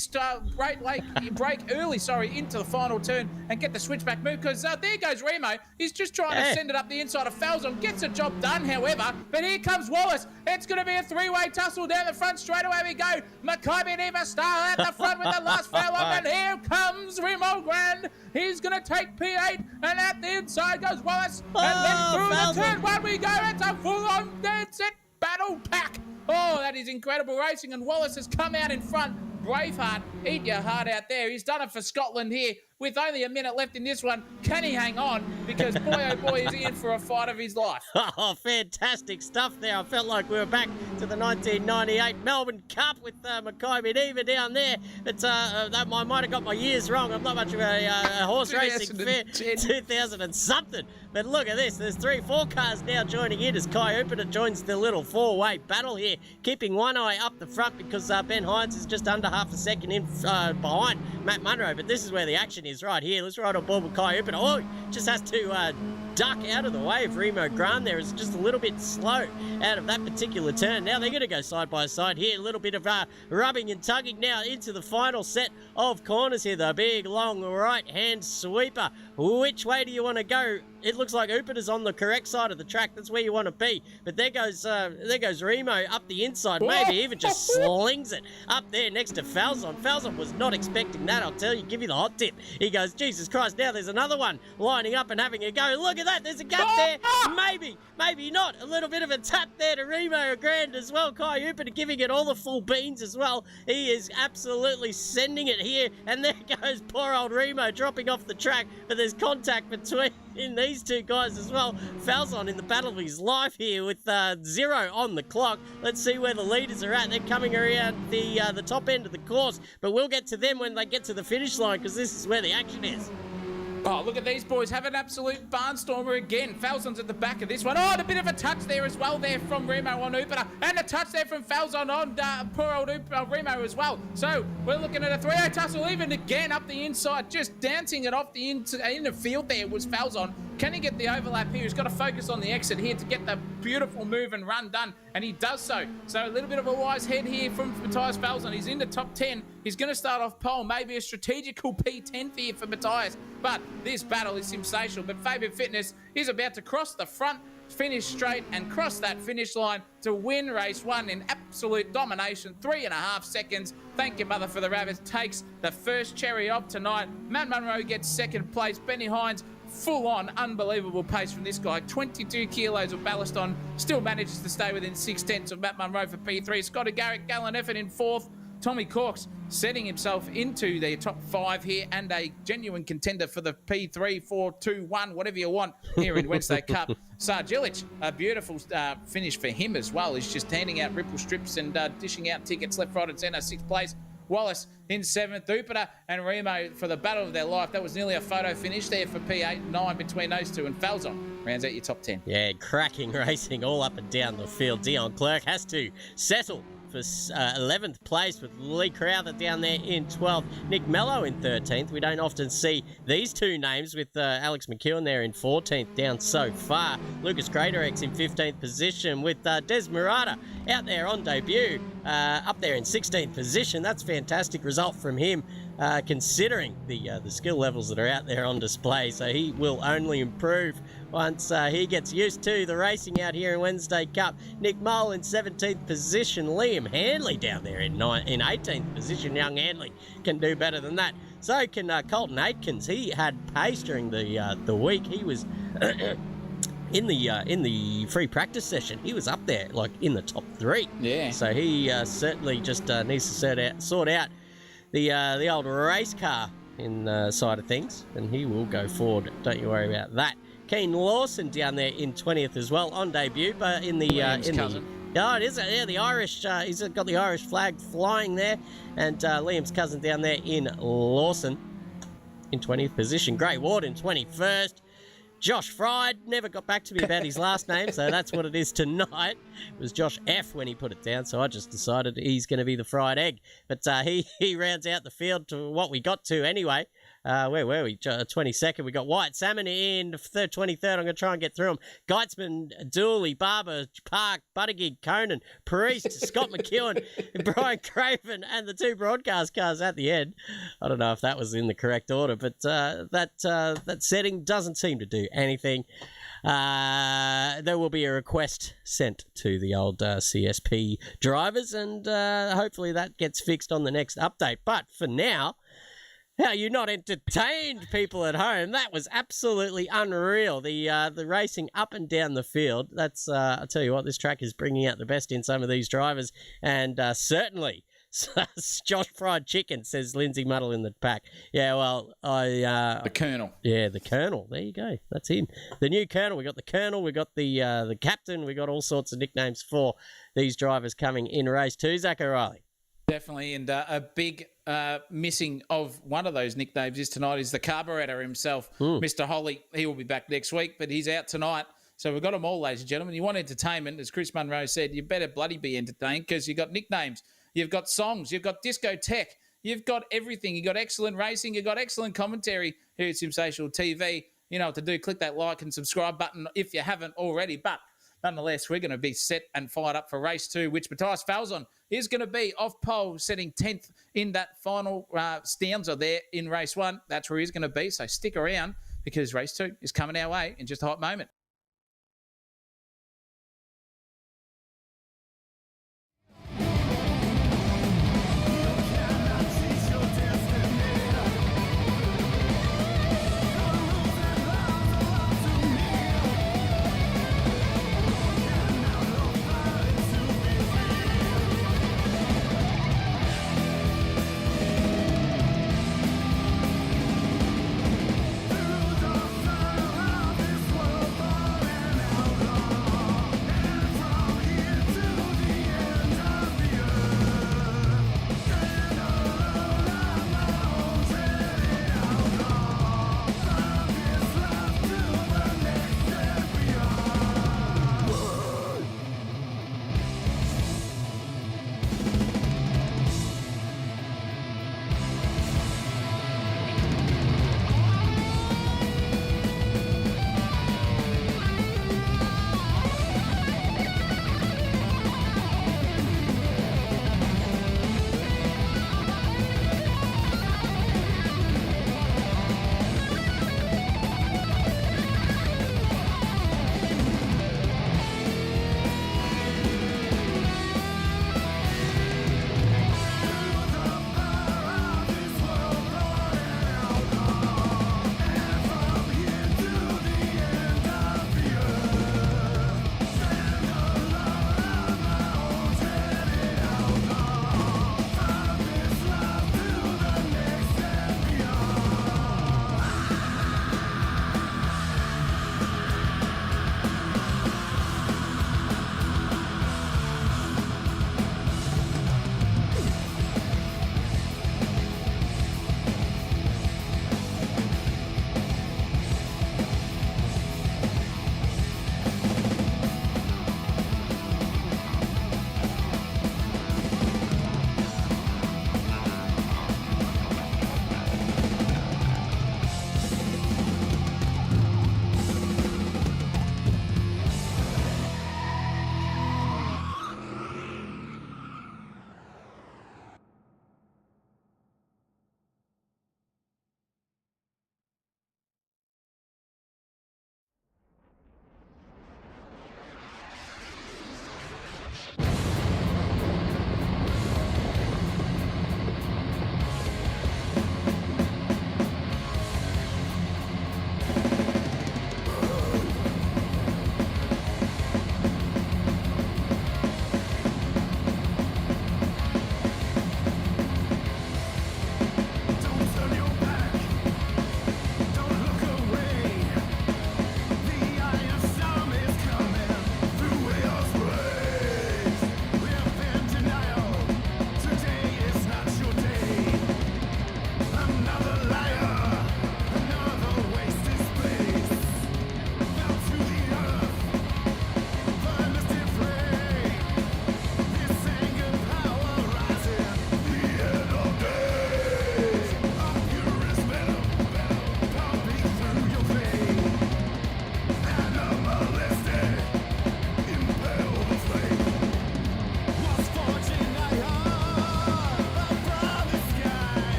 Speaker 1: break early, into the final turn and get the switchback move? Because there goes Remo. He's just trying to send it up the inside of Falzon. Gets the job done, however. But here comes Wallace. It's going to be a three-way tussle down the front. Straight away we go. Mackay Neva Star at the front with the last foul up. And here comes Remo Grand. He's going to take P8. And at the inside goes Wallace. And then through the turn one we go. It's a full-on dead-set battle pack. Oh, that is incredible racing. And Wallace has come out in front. Braveheart, eat your heart out there. He's done it for Scotland here with only a minute left in this one. Can he hang on? Because boy, oh boy, is he in for a fight of his life.
Speaker 2: Oh, fantastic stuff there. I felt like we were back to the 1998 Melbourne Cup with Mackay Neva down there. But I might have got my years wrong. I'm not much of a horse racing fan. 2000 and something. But look at this. There's 3-4 cars now joining in as Kai Hooper joins the little four-way battle here, keeping one eye up the front because Ben Hines is just under half a second in behind Matt Munro. But this is where the action is right here. Let's ride on board with Kai Hooper. Oh, just has to duck out of the way of Remo Grant there. It's just a little bit slow out of that particular turn. Now they're going to go side by side here. A little bit of rubbing and tugging now into the final set of corners here. The big, long right-hand sweeper. Which way do you want to go? It looks like Upert on the correct side of the track. That's where you want to be. But there goes Remo up the inside. Maybe even just slings it up there next to Falzon. Falzon was not expecting that, I'll tell you. Give you the hot tip. He goes, Jesus Christ, now there's another one lining up and having a go. Look at that, there's a gap there. Maybe not. A little bit of a tap there to Remo Grand as well. Kai Upert giving it all the full beans as well. He is absolutely sending it here. And there goes poor old Remo dropping off the track. But there's contact between these two guys as well. Falzon in the battle of his life here with 0 on the clock. Let's see where the leaders are at. They're coming around the top end of the course, but we'll get to them when they get to the finish line because this is where the action is.
Speaker 1: Oh, look at these boys have an absolute barnstormer again. Falzon's at the back of this one. Oh, and a bit of a touch there as well there from Remo on Upert. And a touch there from Falzon on poor old Remo as well. So we're looking at a 3-0 tussle even again up the inside. Just dancing it off the in the field there was Falzon. Can he get the overlap here? He's got to focus on the exit here to get the beautiful move and run done. And he does so. So a little bit of a wise head here from Matthias Falzon. He's in the top 10. He's going to start off pole. Maybe a strategical P10 here for Matthias. But this battle is sensational. But Fabian Fitness is about to cross the front, finish straight, and cross that finish line to win race 1 in absolute domination. 3.5 seconds. Thank you, mother, for the rabbits. Takes the first cherry of tonight. Matt Munro gets second place. Benny Hines, full-on unbelievable pace from this guy. 22 kilos of ballast on. Still manages to stay within 6/10 of Matt Munro for P3. Scotty Garrett, Gallon effort in 4th. Tommy Corks setting himself into the top 5 here and a genuine contender for the P3, 4, 2, 1, whatever you want here in Wednesday Cup. Sarge Illich, a beautiful finish for him as well. He's just handing out ripple strips and dishing out tickets left, right and centre. 6th place. Wallace in 7th. Upert and Remo for the battle of their life. That was nearly a photo finish there for P8, 9 between those two. And Falzon rounds out your top 10.
Speaker 2: Yeah, cracking racing all up and down the field. Dion Clerk has to settle for 11th place with Lee Crowther down there in 12th. Nick Mello in 13th. We don't often see these two names with Alex McEwen there in 14th down so far. Lucas Greatorex in 15th position with Des Murata out there on debut up there in 16th position. That's a fantastic result from him considering the skill levels that are out there on display. So he will only improve once he gets used to the racing out here in Wednesday Cup. Nick Mole in 17th position. Liam Handley down there in 18th position. Young Handley can do better than that. So can Colton Aitkins. He had pace during the week. He was in the free practice session. He was up there like in the top 3.
Speaker 1: Yeah.
Speaker 2: So he certainly just needs to sort out the old race car in side of things, and he will go forward. Don't you worry about that. Keen Lawson down there in 20th as well on debut, but in the
Speaker 1: cousin.
Speaker 2: Oh, it is. Yeah, the Irish. He's got the Irish flag flying there, and Liam's cousin down there in Lawson in 20th position. Gray Ward in 21st. Josh Fried never got back to me about his last name, so that's what it is tonight. It was Josh F when he put it down, so I just decided he's going to be the fried egg. But he rounds out the field to what we got to anyway. Where were we? 22nd. We got White Salmon in 23rd. I'm going to try and get through them. Geitzman, Dooley, Barber, Park, Buttigieg, Conan, Priest, Scott McEwen, Brian Craven, and the two broadcast cars at the end. I don't know if that was in the correct order, but that setting doesn't seem to do anything. There will be a request sent to the old CSP drivers, and hopefully that gets fixed on the next update. But for now, how you not entertained, people at home? That was absolutely unreal. The racing up and down the field. That's I tell you what, this track is bringing out the best in some of these drivers, and certainly Josh Fried Chicken, says Lindsay Muddle in the pack. Yeah, well,
Speaker 1: the Colonel.
Speaker 2: Yeah, the Colonel. There you go. That's him. The new Colonel. We got the Colonel. We got the Captain. We got all sorts of nicknames for these drivers coming in race 2. Zach O'Reilly.
Speaker 1: Definitely, and a big missing of one of those nicknames is tonight is the carburetor himself, Mr. Holly. He will be back next week, but he's out tonight. So we've got them all, ladies and gentlemen. You want entertainment, as Chris Munro said, you better bloody be entertained because you've got nicknames, you've got songs, you've got discotheque, you've got everything. You've got excellent racing, you've got excellent commentary here at Sensational TV. You know what to do. Click that like and subscribe button if you haven't already. But nonetheless, we're going to be set and fired up for race 2, which Matthias Falzon is going to be off pole, setting 10th in that final stanza there in race 1. That's where he's going to be. So stick around because race 2 is coming our way in just a hot moment.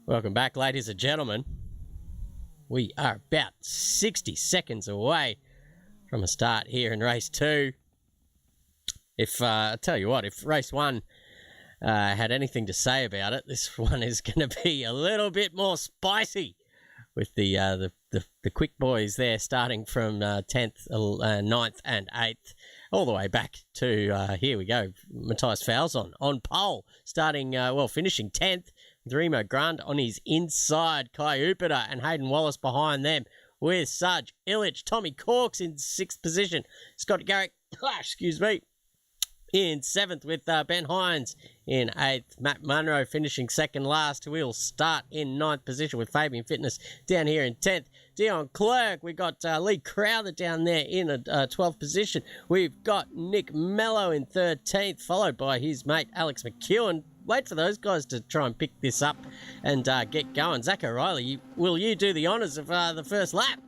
Speaker 2: Welcome back, ladies and gentlemen. We are about 60 seconds away from a start here in race 2. I tell you what, if race 1 had anything to say about it, this one is going to be a little bit more spicy with the quick boys there starting from 10th, 9th and 8th all the way back to, here we go, Matthias Falzon on pole, starting, finishing 10th, with Remo Grund on his inside, Kai Upiter and Hayden Wallace behind them with Sarge Illich, Tommy Corks in 6th position, Scott Garrick, in 7th with Ben Hines in 8th. Matt Munro finishing second last. We'll start in 9th position with Fabian Fitness down here in 10th. Dion Clerk, we got Lee Crowther down there in a 12th position. We've got Nick Mello in 13th, followed by his mate Alex McEwen. Wait for those guys to try and pick this up and get going. Zach O'Reilly, will you do the honours of the first lap?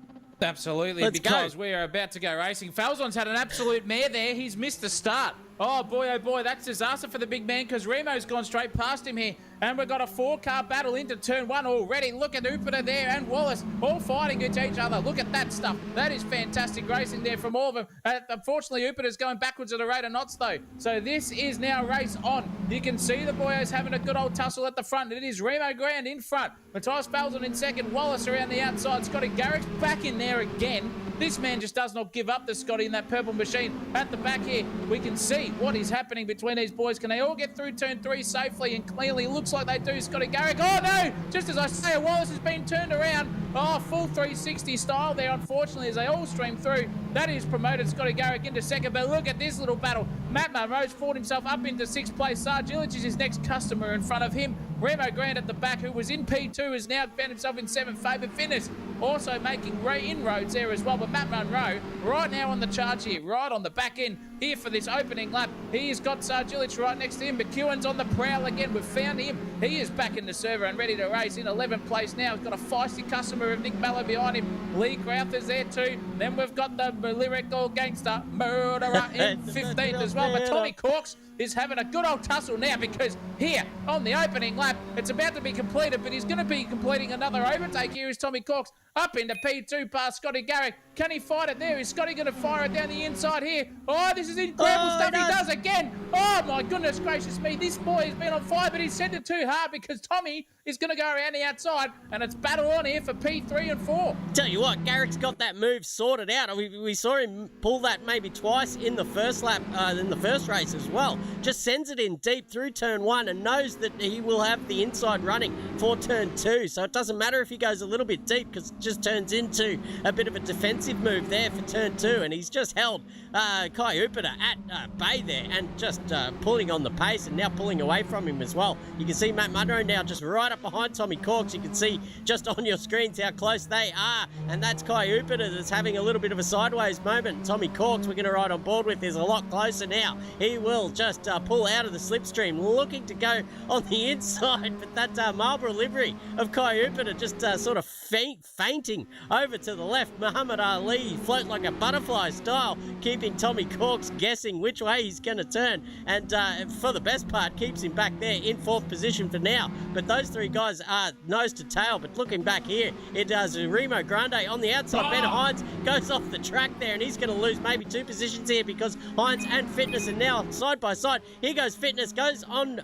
Speaker 1: Absolutely, because we are about to go racing. Falzon's had an absolute mare there. He's missed the start. Oh boy, that's disaster for the big man because Remo's gone straight past him here. And we've got a 4-car battle into turn 1 already. Look at Upiter there and Wallace all fighting against each other. Look at that stuff. That is fantastic racing there from all of them. Unfortunately, Upiter's going backwards at a rate of knots though. So this is now race on. You can see the boys having a good old tussle at the front. It is Remo Grand in front. Matthias Falzon in second. Wallace around the outside. Scotty Garrick's back in there again. This man just does not give up, the Scotty in that purple machine. At the back here, we can see what is happening between these boys. Can they all get through turn 3 safely and cleanly? Looks like they do. Scotty Garrick. Oh, no! Just as I say, Wallace has been turned around. Oh, full 360 style there, unfortunately, as they all stream through. That is promoted Scotty Garrick into second. But look at this little battle. Matt Monroe's fought himself up into 6th place. Sarge Illich is his next customer in front of him. Remo Grant at the back, who was in P2, has now found himself in 7th. Fabian Fitness also making inroads there as well. But Matt Monroe right now on the charge here, right on the back end here for this opening lap. He's got Sarge Illich right next to him. McEwen's on the prowl again. We've found him. He is back in the server and ready to race in 11th place now. He's got a feisty customer of Nick Mello behind him. Lee Crowther's there too. Then we've got the lyrical gangster Murderer in 15th as well. But Tommy Corks is having a good old tussle now because here on the opening lap, it's about to be completed, but he's going to be completing another overtake. Here is Tommy Corks up into P2 past Scotty Garrick. Can he fight it there? Is Scotty going to fire it down the inside here? Oh, this is incredible stuff. He does again. Oh, my goodness gracious me. This boy has been on fire, but he's sent it too hard because Tommy is going to go around the outside, and it's battle on here for P3 and 4.
Speaker 2: Tell you what, Garrick's got that move sorted out. We saw him pull that maybe twice in the first lap, in the first race as well. Just sends it in deep through turn 1 and knows that he will have the inside running for turn 2. So it doesn't matter if he goes a little bit deep because it just turns into a bit of a defensive move there for turn 2. And he's just held Kai Upiter at bay there and just pulling on the pace and now pulling away from him as well. You can see Matt Munro now just right up behind Tommy Corks. You can see just on your screens how close they are. And that's Kai Upiter that's having a little bit of a sideways moment. Tommy Corks we're going to ride on board with is a lot closer now. He will just pull out of the slipstream, looking to go on the inside, but that Marlborough livery of Kai Upiter just sort of fainting over to the left. Muhammad Ali float like a butterfly style, keeping Tommy Corks guessing which way he's going to turn, and for the best part keeps him back there in 4th position for now. But those three guys are nose to tail. But looking back here, it does Remo Grande on the outside. Ben Hines goes off the track there, and he's going to lose maybe 2 positions here because Hines and Fitness are now side by side. Here goes Fitness, goes on,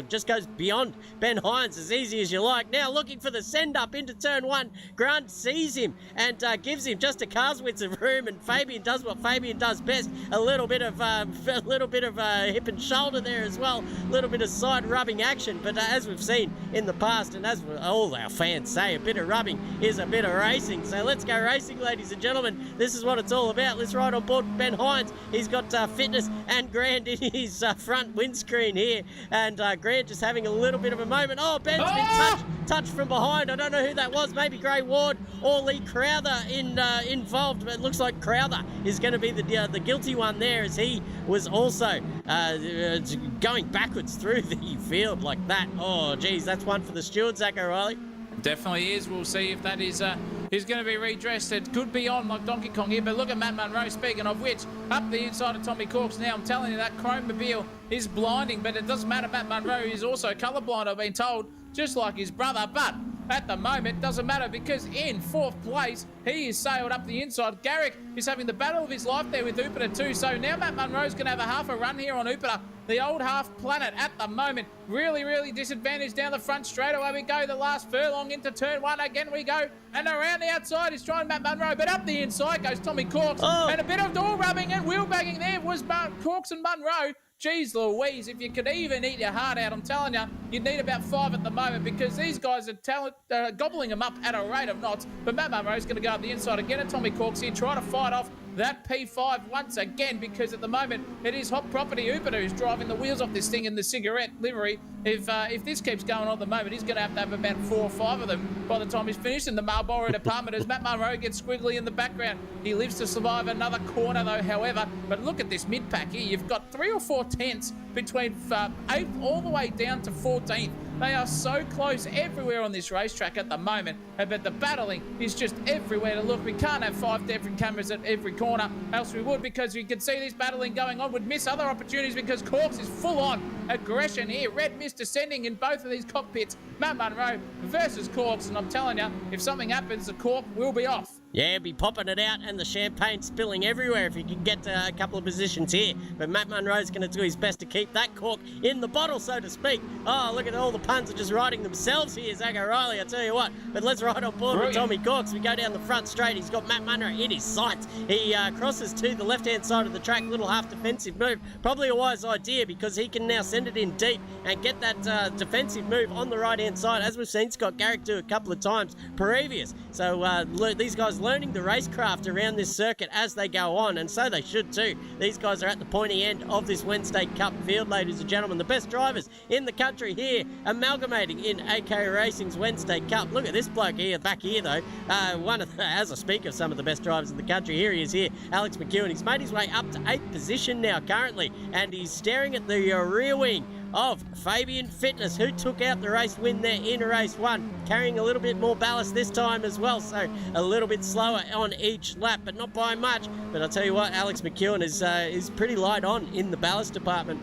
Speaker 2: just goes beyond Ben Hines as easy as you like. Now looking for the send up into turn 1. Grant sees him and gives him just a car's width of room, and Fabian does what Fabian does best, a little bit of hip and shoulder there as well, a little bit of side rubbing action. But as we've seen in the past, and as all our fans say, a bit of rubbing is a bit of racing. So let's go racing, ladies and gentlemen. This is what it's all about. Let's ride on board Ben Hines. He's got Fitness and Grant in his front windscreen here, and Grant just having a little bit of a moment. Oh, Ben's been touched from behind. I don't know who that was. Maybe Gray Ward or Lee Crowther involved, but it looks like Crowther is going to be the guilty one there, as he was also going backwards through the field like that. Oh, geez, that's one for the steward, Zach O'Reilly.
Speaker 1: Definitely is. We'll see if that is going to be redressed. It could be on like Donkey Kong here, but look at Matt Munro, speaking of which, up the inside of Tommy Corks now. I'm telling you, that chromobile is blinding, but it doesn't matter. Matt Munro is also colourblind, I've been told. just like his brother. But at the moment, doesn't matter because in 4th place, he is sailed up the inside. Garrick is having the battle of his life there with Upiter too. So now Matt Munro's going to have a half a run here on Upiter. The old half planet at the moment, really disadvantaged down the front. Straight away we go, the last furlong into turn 1. Again we go, and around the outside is trying Matt Munro, but up the inside goes Tommy Corks. And a bit of door rubbing and wheel bagging there was Corks and Munro. Jeez Louise, if you could even eat your heart out, I'm telling you, you'd need about 5 at the moment because these guys are gobbling them up at a rate of knots. But Matt Munro's going to go up the inside again, and Tommy Corks here, try to fight off that P5 once again because at the moment it is Hot Property Upiter who's driving the wheels off this thing in the cigarette livery. If this keeps going on at the moment, he's going to have about 4 or 5 of them by the time he's finished in the Marlboro department as Matt Munro gets squiggly in the background. He lives to survive another corner though, however. But look at this mid-pack here. You've got 3 or 4 tenths between 8th all the way down to 14th. They are so close everywhere on this racetrack at the moment, but the battling is just everywhere to look. We can't have 5 different cameras at every corner, else we would, because you can see this battling going on. Would miss other opportunities because Corks is full on aggression here. Red mist descending in both of these cockpits. Matt Munro versus Corks, and I'm telling you, if something happens, the cork will be off.
Speaker 2: Yeah, be popping it out and the champagne spilling everywhere if he can get a couple of positions here. But Matt Munro's going to do his best to keep that cork in the bottle, so to speak. Oh, look at all the puns are just writing themselves here, Zach O'Reilly, I tell you what. But let's ride on board with Tommy Corks. We go down the front straight. He's got Matt Munro in his sights. He crosses to the left-hand side of the track, little half-defensive move. Probably a wise idea because he can now send it in deep and get that defensive move on the right-hand side, as we've seen Scott Garrick do a couple of times previous. So these guys learning the racecraft around this circuit as they go on, and so they should too. These guys are at the pointy end of this Wednesday Cup field, ladies and gentlemen. The best drivers in the country here amalgamating in AK Racing's Wednesday Cup. Look at this bloke here, back here though. As I speak of some of the best drivers in the country, here he is here, Alex McEwen. He's made his way up to 8th position now currently, and he's staring at the rear wing of Fabian Fitness, who took out the race win there in race 1, carrying a little bit more ballast this time as well, so a little bit slower on each lap, but not by much. But I'll tell you what, Alex McEwen is pretty light on in the ballast department,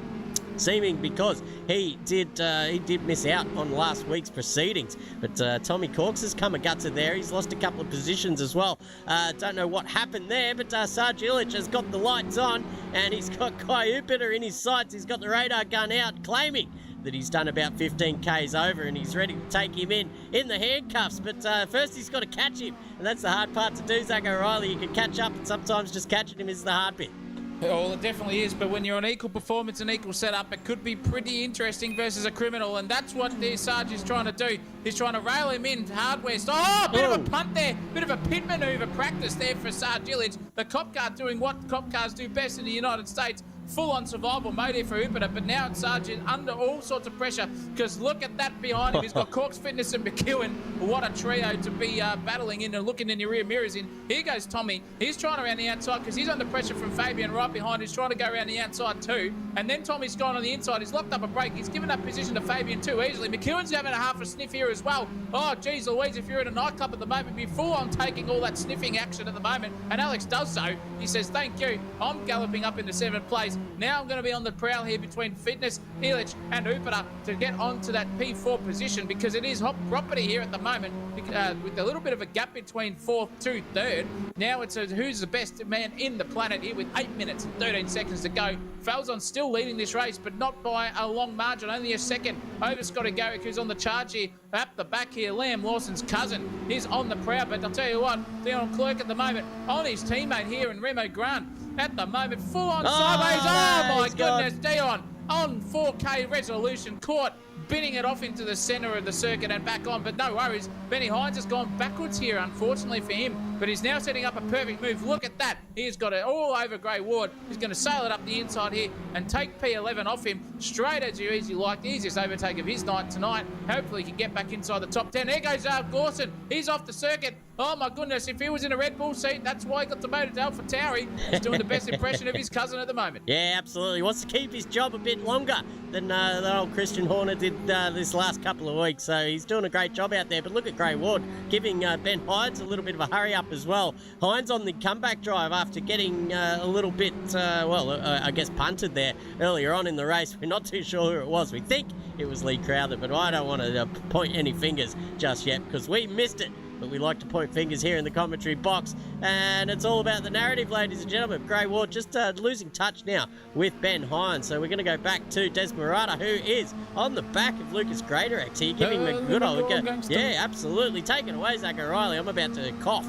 Speaker 2: seeming because he did miss out on last week's proceedings. But Tommy Corks has come a gutser there. He's lost a couple of positions as well. Don't know what happened there, but Sarge Illich has got the lights on and he's got Kai Upiter in his sights. He's got the radar gun out, claiming that he's done about 15 Ks over and he's ready to take him in the handcuffs. But first he's got to catch him, and that's the hard part to do, Zach O'Reilly. You can catch up, and sometimes just catching him is the hard bit.
Speaker 1: Well, it definitely is, but when you're on equal performance and equal setup, it could be pretty interesting versus a criminal, and that's what the Sarge is trying to do. He's trying to rail him in hardware. Oh, bit of a punt there, bit of a pit manoeuvre practice there for Sarge Illich. The cop car doing what cop cars do best in the United States. Full-on survival mode here for Upiter, but now it's Sargent under all sorts of pressure because look at that behind him. He's got Corks, Fitness and McEwen. What a trio to be battling in and looking in your rear mirrors in. Here goes Tommy. He's trying around the outside because he's under pressure from Fabian right behind. He's trying to go around the outside too. And then Tommy's gone on the inside. He's locked up a brake. He's given up position to Fabian too easily. McEwen's having a half a sniff here as well. Oh, geez Louise, if you're in a nightclub at the moment, be full-on taking all that sniffing action at the moment. And Alex does so. He says, thank you. I'm galloping up into 7th place. Now I'm going to be on the prowl here between Fitness, Illich and Upiter to get onto that P4 position because it is Hot Property here at the moment with a little bit of a gap between 4th to 3rd. Now it's who's the best man in the planet here with 8 minutes and 13 seconds to go. Falzon still leading this race, but not by a long margin, only a second over Scotty Garrick, who's on the charge here. Up the back here, Liam Lawson's cousin is on the prowl, but I'll tell you what, Dion Clerk at the moment on his teammate here and Remo Grant at the moment, full on sideways. Oh my goodness, Dion on 4K resolution, caught binning it off into the centre of the circuit and back on, but no worries. Benny Hines has gone backwards here, unfortunately for him, but he's now setting up a perfect move. Look at that. He's got it all over Grey Ward. He's going to sail it up the inside here and take P11 off him straight as you easy like. The easiest overtake of his night tonight. Hopefully he can get back inside the top 10. There goes Gorson. He's off the circuit. Oh my goodness, if he was in a Red Bull seat, that's why he got demoted to Alpha Tauri. He's doing the best impression of his cousin at the moment.
Speaker 2: Yeah, absolutely. He wants to keep his job a bit longer than the old Christian Horner did this last couple of weeks. So he's doing a great job out there. But look at Grey Ward giving Ben Hydes a little bit of a hurry up up as well. Hines on the comeback drive after getting a little bit, I guess punted there earlier on in the race. We're not too sure who it was. We think it was Lee Crowther, but I don't want to point any fingers just yet because we missed it. But we like to point fingers here in the commentary box, and it's all about the narrative, ladies and gentlemen. Grey Ward just losing touch now with Ben Hines, so we're going to go back to Desmerada, who is on the back of Lucas Greatorex here, giving him a good old go. Yeah, absolutely. Take it away, Zach O'Reilly. I'm about to cough.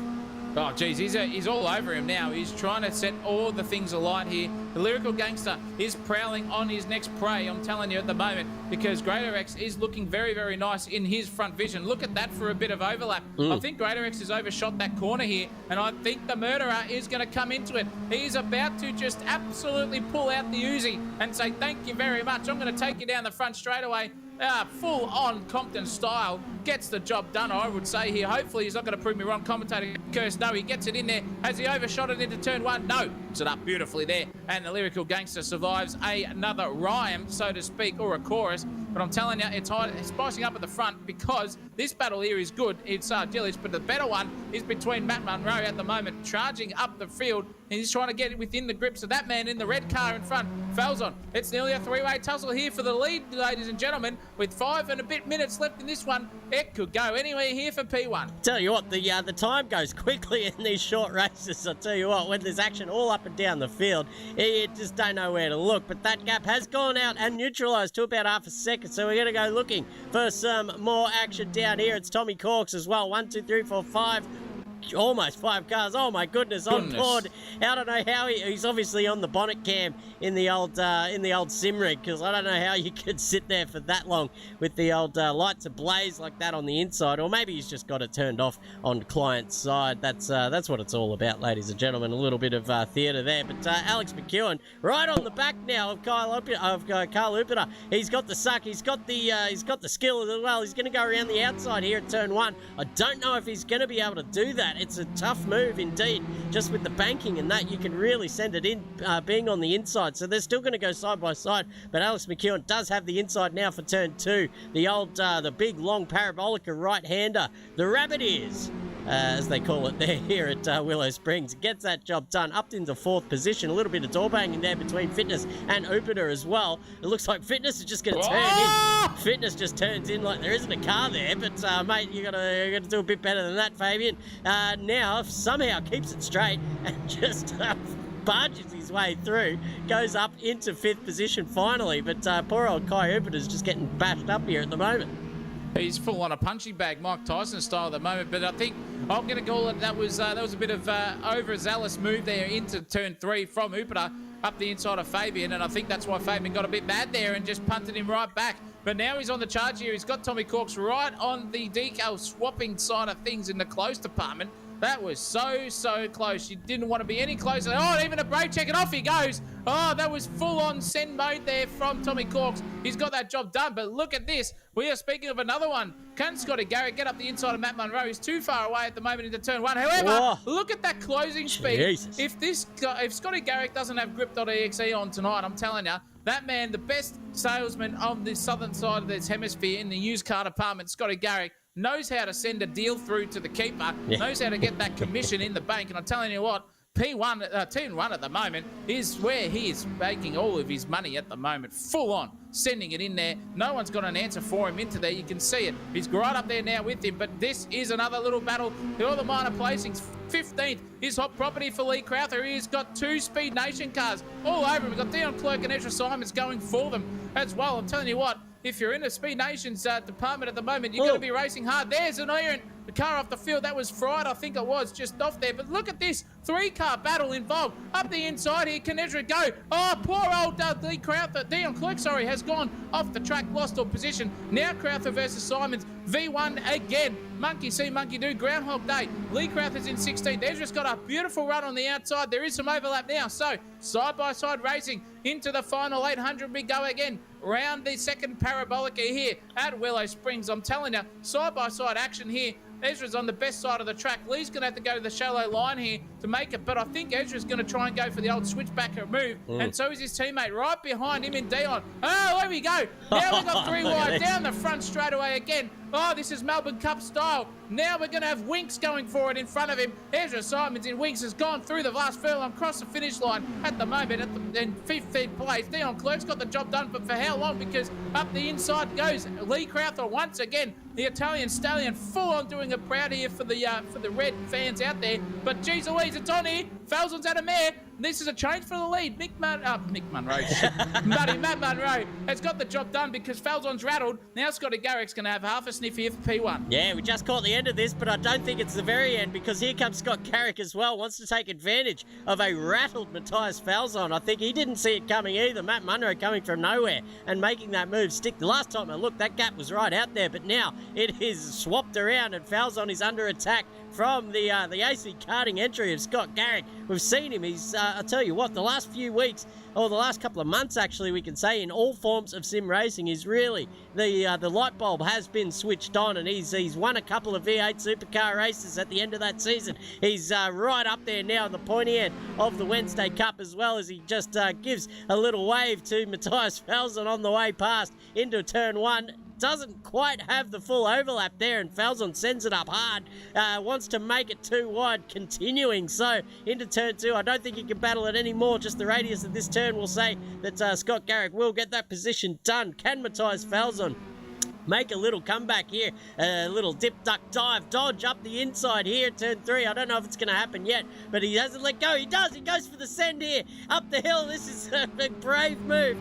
Speaker 1: Oh, geez, he's all over him now. He's trying to set all the things alight here. The Lyrical Gangster is prowling on his next prey, I'm telling you at the moment, because Greatorex is looking very, very nice in his front vision. Look at that for a bit of overlap. I think Greatorex has overshot that corner here, and I think the murderer is going to come into it. He's about to just absolutely pull out the Uzi and say, thank you very much. I'm going to take you down the front straight away. Full on Compton style, gets the job done, I would say here. Hopefully he's not going to prove me wrong. Commentator curse, no, he gets it in there. Has he overshot it into turn one? No, puts it up beautifully there, and the Lyrical Gangster survives another rhyme, so to speak, or a chorus. But I'm telling you, it's spicing up at the front because this battle here is good. It's Dillich, but the better one is between Matt Munro at the moment, charging up the field, and he's trying to get it within the grips of that man in the red car in front. Falzon. It's nearly a three-way tussle here for the lead, ladies and gentlemen. With 5 and a bit minutes left in this one, it could go anywhere here for P1.
Speaker 2: Tell you what, the time goes quickly in these short races. I'll tell you what, when there's action all up and down the field, you just don't know where to look. But that gap has gone out and neutralised to about half a second. So we're going to go looking for some more action down here. It's Tommy Corks as well. 1, 2, 3, 4, 5. Almost 5 cars. Oh my goodness, on board. I don't know how he's obviously on the bonnet cam in the old sim rig, because I don't know how you could sit there for that long with the old lights ablaze like that on the inside, or maybe he's just got it turned off on client's side. That's what it's all about, ladies and gentlemen. A little bit of theatre there, but Alex McEwen right on the back now of Carl Upiter. He's got the suck. He's got the skill as well. He's going to go around the outside here at turn 1. I don't know if he's going to be able to do that. It's a tough move indeed. Just with the banking and that, you can really send it in being on the inside. So they're still going to go side by side. But Alex McEwen does have the inside now for turn 2. The big long parabolica right-hander. The rabbit ears, as they call it there here at Willow Springs. Gets that job done. Up into 4th position. A little bit of door banging there between Fitness and Upiter as well. It looks like Fitness is just going to turn in. Fitness just turns in like there isn't a car there. But mate, you got to do a bit better than that, Fabian. Now somehow keeps it straight and just barges his way through, goes up into 5th position finally. But poor old Kai Upiter's just getting bashed up here at the moment.
Speaker 1: He's full on a punching bag, Mike Tyson style at the moment. But I think I'm going to call it that was a bit of overzealous move there into turn 3 from Upiter up the inside of Fabian, and I think that's why Fabian got a bit mad there and just punted him right back. But now he's on the charge here. He's got Tommy Corks right on the decal swapping side of things in the close department. That was so close. You didn't want to be any closer. Oh, even a brake check, and off he goes. Oh, that was full-on send mode there from Tommy Corks. He's got that job done, but look at this. We are speaking of another one. Can Scotty Garrett get up the inside of Matt Munro? He's too far away at the moment into turn 1. However, look at that closing speed.
Speaker 2: Jesus.
Speaker 1: If Scotty Garrett doesn't have grip.exe on tonight, I'm telling you, that man, the best salesman on the southern side of this hemisphere in the used car department, Scotty Garrett, knows how to send a deal through to the keeper, knows how to get that commission in the bank. And I'm telling you what, T1 at the moment is where he is making all of his money at the moment. Full on, sending it in there. No one's got an answer for him into there. You can see it. He's right up there now with him, but this is another little battle. All the minor placings. 15th is hot property for Lee Crowther. He's got 2 Speed Nation cars all over him. We've got Dion Clerk and Ezra Simons going for them as well. I'm telling you what, if you're in the Speed Nations department at the moment, you're going to be racing hard. There's an iron. The car off the field, that was fried, I think it was, just off there. But look at this 3-car battle involved. Up the inside here, can Ezra go? Oh, poor old Lee Crowther, Dion Clerk, has gone off the track, lost all position. Now Crowther versus Simons, V1 again. Monkey see, monkey do, Groundhog Day. Lee Crowther's in 16th. Ezra's got a beautiful run on the outside. There is some overlap now. So, side-by-side racing into the final 800. We go again. Round the second parabolica here at Willow Springs. I'm telling you, side-by-side action here. Ezra's on the best side of the track. Lee's going to have to go to the shallow line here to make it, but I think Ezra's going to try and go for the old switchback move, and so is his teammate right behind him in Dion. Oh, there we go. Now we've got 3 wide down the front straight away again. Oh, this is Melbourne Cup style. Now we're going to have Winks going for it in front of him. Ezra Simons in Winks has gone through the last furlong, across the finish line at the moment in 15th place. Dion Clerk's got the job done, but for how long? Because up the inside goes Lee Crowther once again. The Italian stallion full on doing a proud here for the red fans out there. But geez Louise, it's on here. Falzon's at a mare. This is a change for the lead. Matt Munro has got the job done because Falzon's rattled. Now Scotty Garrick's going to have half a sniff here for P1.
Speaker 2: Yeah, we just caught the end of this, but I don't think it's the very end because here comes Scott Garrick as well. Wants to take advantage of a rattled Matthias Falzon. I think he didn't see it coming either. Matt Munro coming from nowhere and making that move stick. The last time I looked, that gap was right out there, but now it is swapped around and Falzon is under attack from the AC karting entry of Scott Garrick. We've seen him. He's, I'll tell you what, the last few weeks, or the last couple of months actually, we can say, in all forms of sim racing, is really the light bulb has been switched on, and he's won a couple of V8 supercar races at the end of that season. He's right up there now in the pointy end of the Wednesday Cup, as well as he just gives a little wave to Matthias Falzon on the way past into turn one. Doesn't quite have the full overlap there, and Falzon sends it up hard, wants to make it too wide, continuing so into turn two. I don't think he can battle it anymore. Just the radius of this turn will say that Scott Garrick will get that position done. Can Matthias Falzon make a little comeback here, a little dip, duck, dive, dodge up the inside here, turn three? I don't know if it's going to happen yet, but he hasn't let go. He does. He goes for the send here, up the hill. This is a brave move.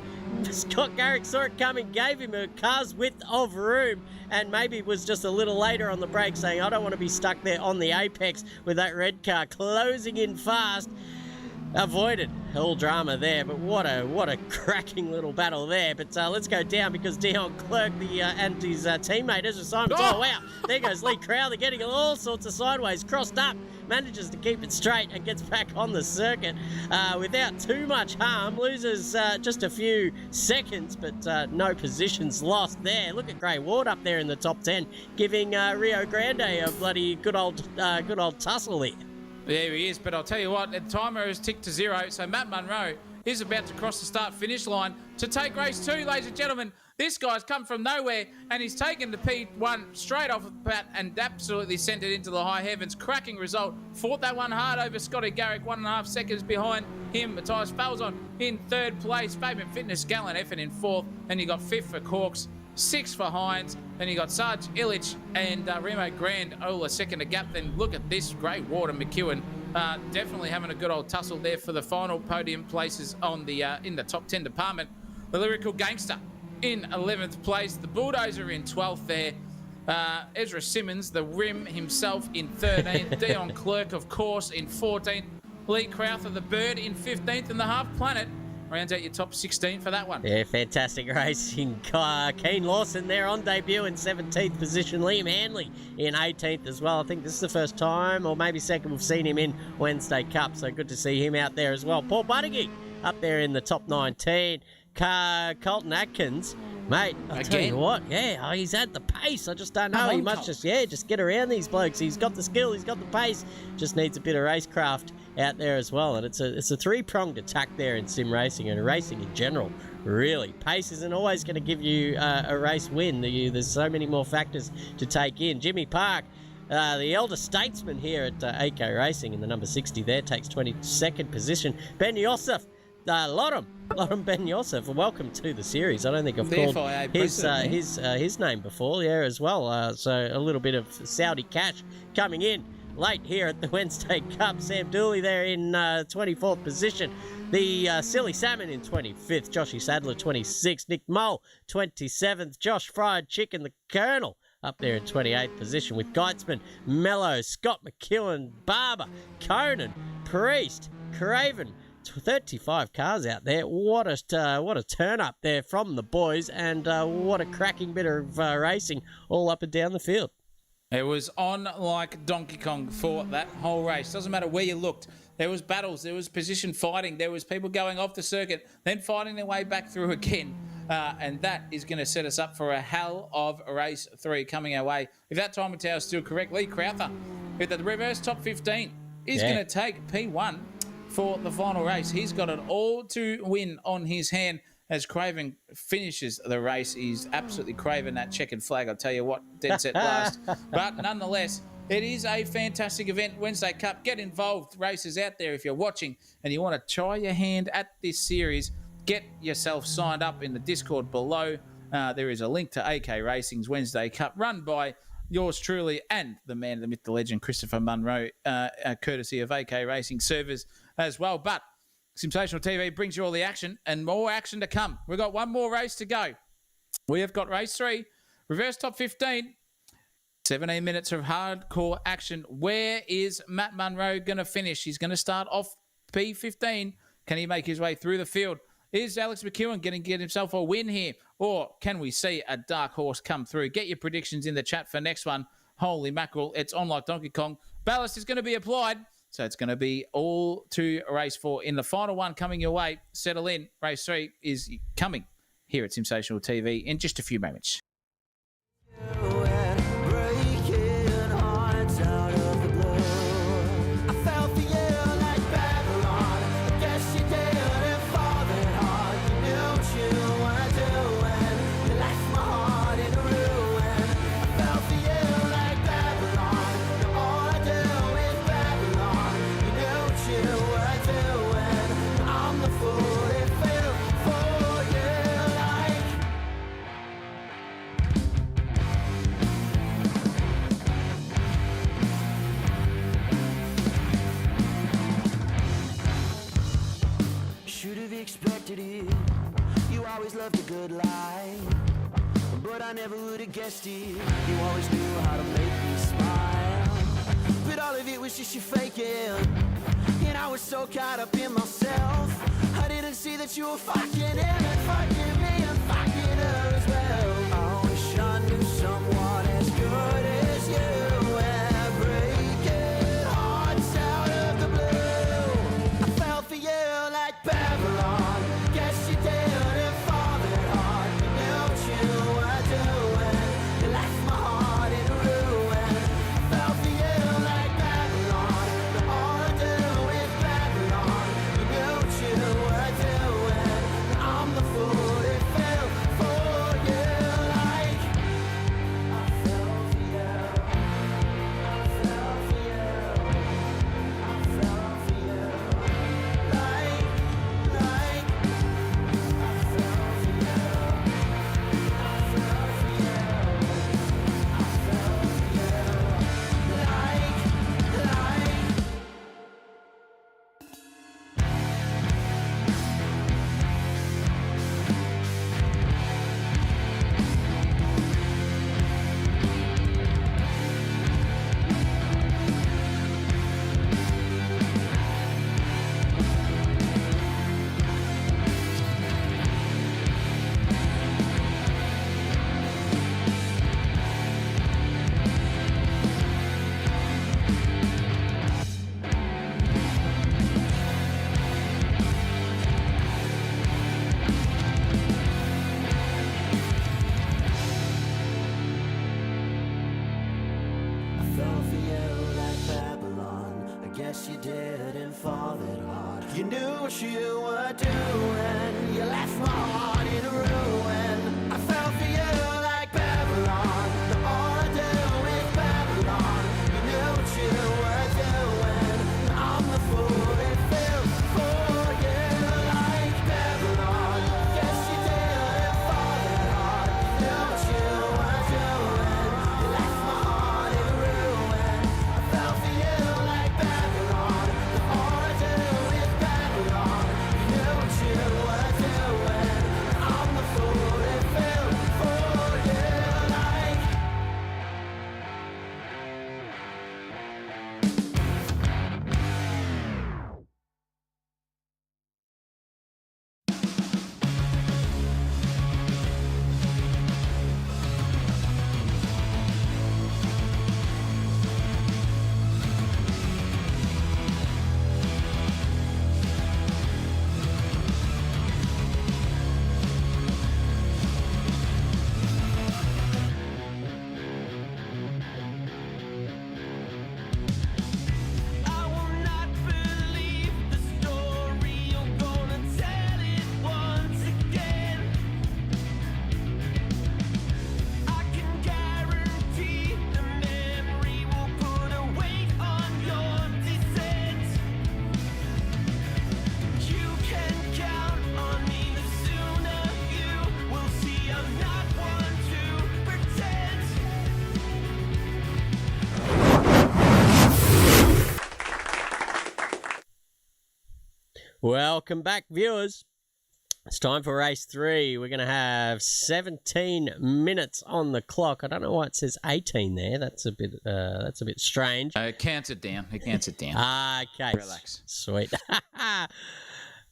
Speaker 2: Scott Garrick saw it coming, gave him a car's width of room, and maybe was just a little later on the break, saying, I don't want to be stuck there on the apex with that red car closing in fast. Avoided all drama there, but what a cracking little battle there. But let's go down because Dion Clerk and his teammate Ezra Simons. Oh wow, there goes Lee Crowther getting all sorts of sideways, crossed up, manages to keep it straight and gets back on the circuit without too much harm. Loses just a few seconds, but no positions lost there. Look at Grey Ward up there in the top 10, giving Rio Grande a bloody good old tussle there.
Speaker 1: There he is, but I'll tell you what, the timer has ticked to 0, so Matt Munro is about to cross the start-finish line to take race 2, ladies and gentlemen. This guy's come from nowhere, and he's taken the P1 straight off the bat and absolutely sent it into the high heavens. Cracking result. Fought that one hard over Scotty Garrick, 1.5 seconds behind him. Matthias Falzon in third place. Fabian Fitness, Gallant Effort in fourth. And you got fifth for Corks, 6 for Hines. Then you got Sarge Illich and Remo Grand Ola second to gap. Then look at this, Grey Ward and McEwen. Definitely having a good old tussle there for the final podium places on the in the top 10 department. The Lyrical Gangster in 11th place. The Bulldozer in 12th there. Ezra Simmons, the Rim himself, in 13th. Dion Clerk, of course, in 14th. Lee Crowther, the Bird, in 15th. And the Half Planet rounds out your top 16 for that one.
Speaker 2: Yeah, fantastic racing. Keen Lawson there on debut in 17th position. Liam Hanley in 18th as well. I think this is the first time, or maybe second, we've seen him in Wednesday Cup. So good to see him out there as well. Paul Buttigieg up there in the top 19. Colton Atkins, mate, I'll tell you what, he's at the pace. I just don't know. He must just get around these blokes. He's got the skill, he's got the pace, just needs a bit of racecraft out there as well. And it's a three-pronged attack there in sim racing and racing in general, really. Pace isn't always going to give you a race win. There's so many more factors to take in. Jimmy Park, the elder statesman here at AK Racing in the number 60 there, takes 22nd position. Ben Yosef, Lottam Ben Yosef, welcome to the series. I don't think I've called his name before, as well. So a little bit of Saudi cash coming in late here at the Wednesday Cup. Sam Dooley there in 24th position. The Silly Salmon in 25th. Joshy Sadler 26th. Nick Mole 27th. Josh Fried Chicken, the Colonel, up there in 28th position with Geitzman, Mello, Scott McEwen, Barber, Conan, Priest, Craven. 35 cars out there. What a turn up there from the boys, and what a cracking bit of racing all up and down the field.
Speaker 1: It was on like Donkey Kong for that whole race. Doesn't matter where you looked. There was battles, there was position fighting, there was people going off the circuit, then fighting their way back through again. And that is going to set us up for a hell of a race 3 coming our way. If that time of tower is still correct, Lee Crowther with the reverse top 15 is going to take P1 for the final race. He's got it all to win on his hand. as Craven finishes the race. He's absolutely craving that checkered flag, I'll tell you what, dead set last. But nonetheless, it is a fantastic event, Wednesday Cup. Get involved, racers out there. If you're watching and you want to try your hand at this series, get yourself signed up in the Discord below. There is a link to AK Racing's Wednesday Cup, run by yours truly and the man, the myth, the legend, Christopher Munro, courtesy of AK Racing servers as well. But Sensational TV brings you all the action and more action to come. We've got one more race to go. We have got race 3, reverse top 15. 17 minutes of hardcore action. Where is Matt Munro going to finish? He's going to start off P15. Can he make his way through the field? Is Alex McEwen going to get himself a win here? Or can we see a dark horse come through? Get your predictions in the chat for next one. Holy mackerel, it's on like Donkey Kong. Ballast is going to be applied. So it's going to be all to race 4. In the final one coming your way, settle in. Race 3 is coming here at Sensational TV in just a few moments.
Speaker 3: Expected it. You always loved a good lie, but I never would have guessed it. You always knew how to make me smile, but all of it was just you faking. And I was so caught up in myself, I didn't see that you were fucking him and fucking me and fucking her as well. I wish I knew someone as good as you. And breaking hearts out of the blue, I fell for you like Babylon. You didn't fall that hard. You knew what you were doing. You left my heart in ruin. I fell for you like Babylon. All I do is Babylon. You knew what you were doing. I'm the fool that fell for you like Babylon. Yes, you didn't fall that hard. You knew what you were doing. You left my heart in ruin. I fell for you like Babylon. All I do is Babylon. You knew what you were doing.
Speaker 2: Welcome back, viewers. It's time for race 3. We're going to have 17 minutes on the clock. I don't know why it says 18 there. That's a bit strange.
Speaker 1: It counts it down.
Speaker 2: Okay.
Speaker 1: Relax.
Speaker 2: Sweet.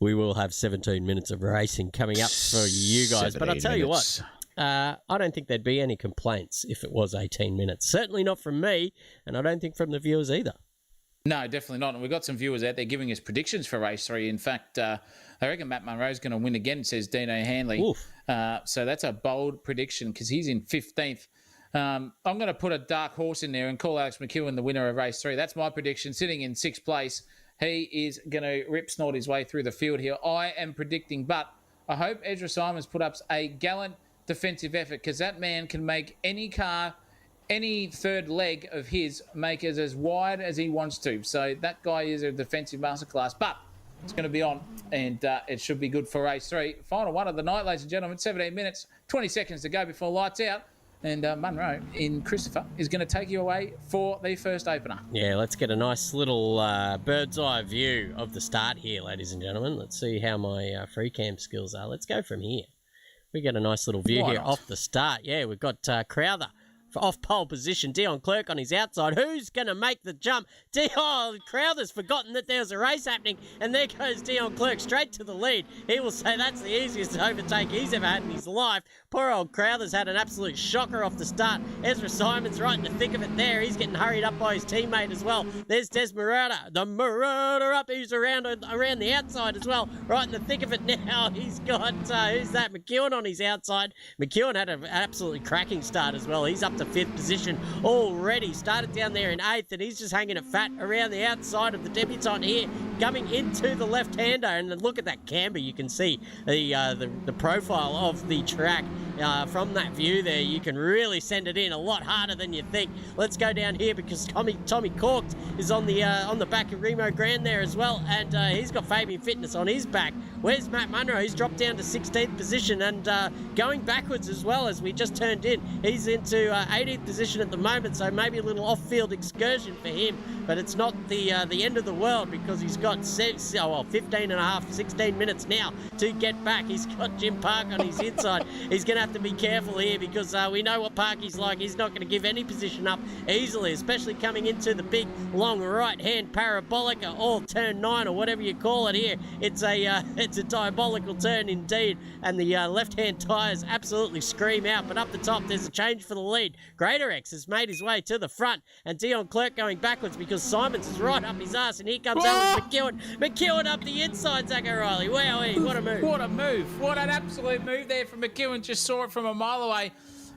Speaker 2: We will have 17 minutes of racing coming up for you guys. But I'll tell you what, I don't think there'd be any complaints if it was 18 minutes. Certainly not from me, and I don't think from the viewers either.
Speaker 1: No, definitely not. And we've got some viewers out there giving us predictions for race 3. In fact, I reckon Matt Munro's going to win again, says Dino Hanley. So that's a bold prediction because he's in 15th. I'm going to put a dark horse in there and call Alex McEwen the winner of race 3. That's my prediction, sitting in 6th place. He is going to rip-snort his way through the field here. I am predicting, but I hope Ezra Simons put up a gallant defensive effort because that man can make any car, any third leg of his, make it as wide as he wants to. So that guy is a defensive masterclass, but it's going to be on, and it should be good for race 3. Final one of the night, ladies and gentlemen. 17 minutes, 20 seconds to go before lights out. And Munro in Christopher is going to take you away for the first opener.
Speaker 2: Yeah, let's get a nice little bird's eye view of the start here, ladies and gentlemen. Let's see how my free cam skills are. Let's go from here. We get a nice little view here off the start. Yeah, we've got Crowther off pole position. Dion Clerk on his outside. Who's going to make the jump? Crowther's forgotten that there's a race happening, and there goes Dion Clerk straight to the lead. He will say that's the easiest overtake he's ever had in his life. Poor old Crowther's had an absolute shocker off the start. Ezra Simons right in the thick of it there. He's getting hurried up by his teammate as well. There's Des Marauder. The Marauder up. He's around the outside as well. Right in the thick of it now. He's got, who's that? McEwen on his outside. McEwen had an absolutely cracking start as well. He's up to 5th position already. Started down there in 8th, and he's just hanging it fat around the outside of the debutant here, coming into the left-hander. And look at that camber. You can see the profile of the track from that view there. You can really send it in a lot harder than you think. Let's go down here because Tommy Corked is on the back of Remo Grand there as well, and he's got Fabian Fitness on his back. Where's Matt Munro? He's dropped down to 16th position and going backwards as well as we just turned in. He's into 18th position at the moment, so maybe a little off-field excursion for him, but it's not the end of the world because he's got 15 and a half, 16 minutes now to get back. He's got Jim Park on his inside. He's going to have to be careful here because we know what Parky's like. He's not going to give any position up easily, especially coming into the big, long right-hand parabolica, or turn 9 or whatever you call it here. It's a diabolical turn indeed, and the left-hand tyres absolutely scream out, but up the top there's a change for the lead. Greater X has made his way to the front, and Dion Clerk going backwards because Simons is right up his ass, and here comes Alex McEwen. McEwen up the inside, Zach O'Reilly. Wowee, what a move.
Speaker 1: What a move. What an absolute move there from McEwen. Just saw it from a mile away,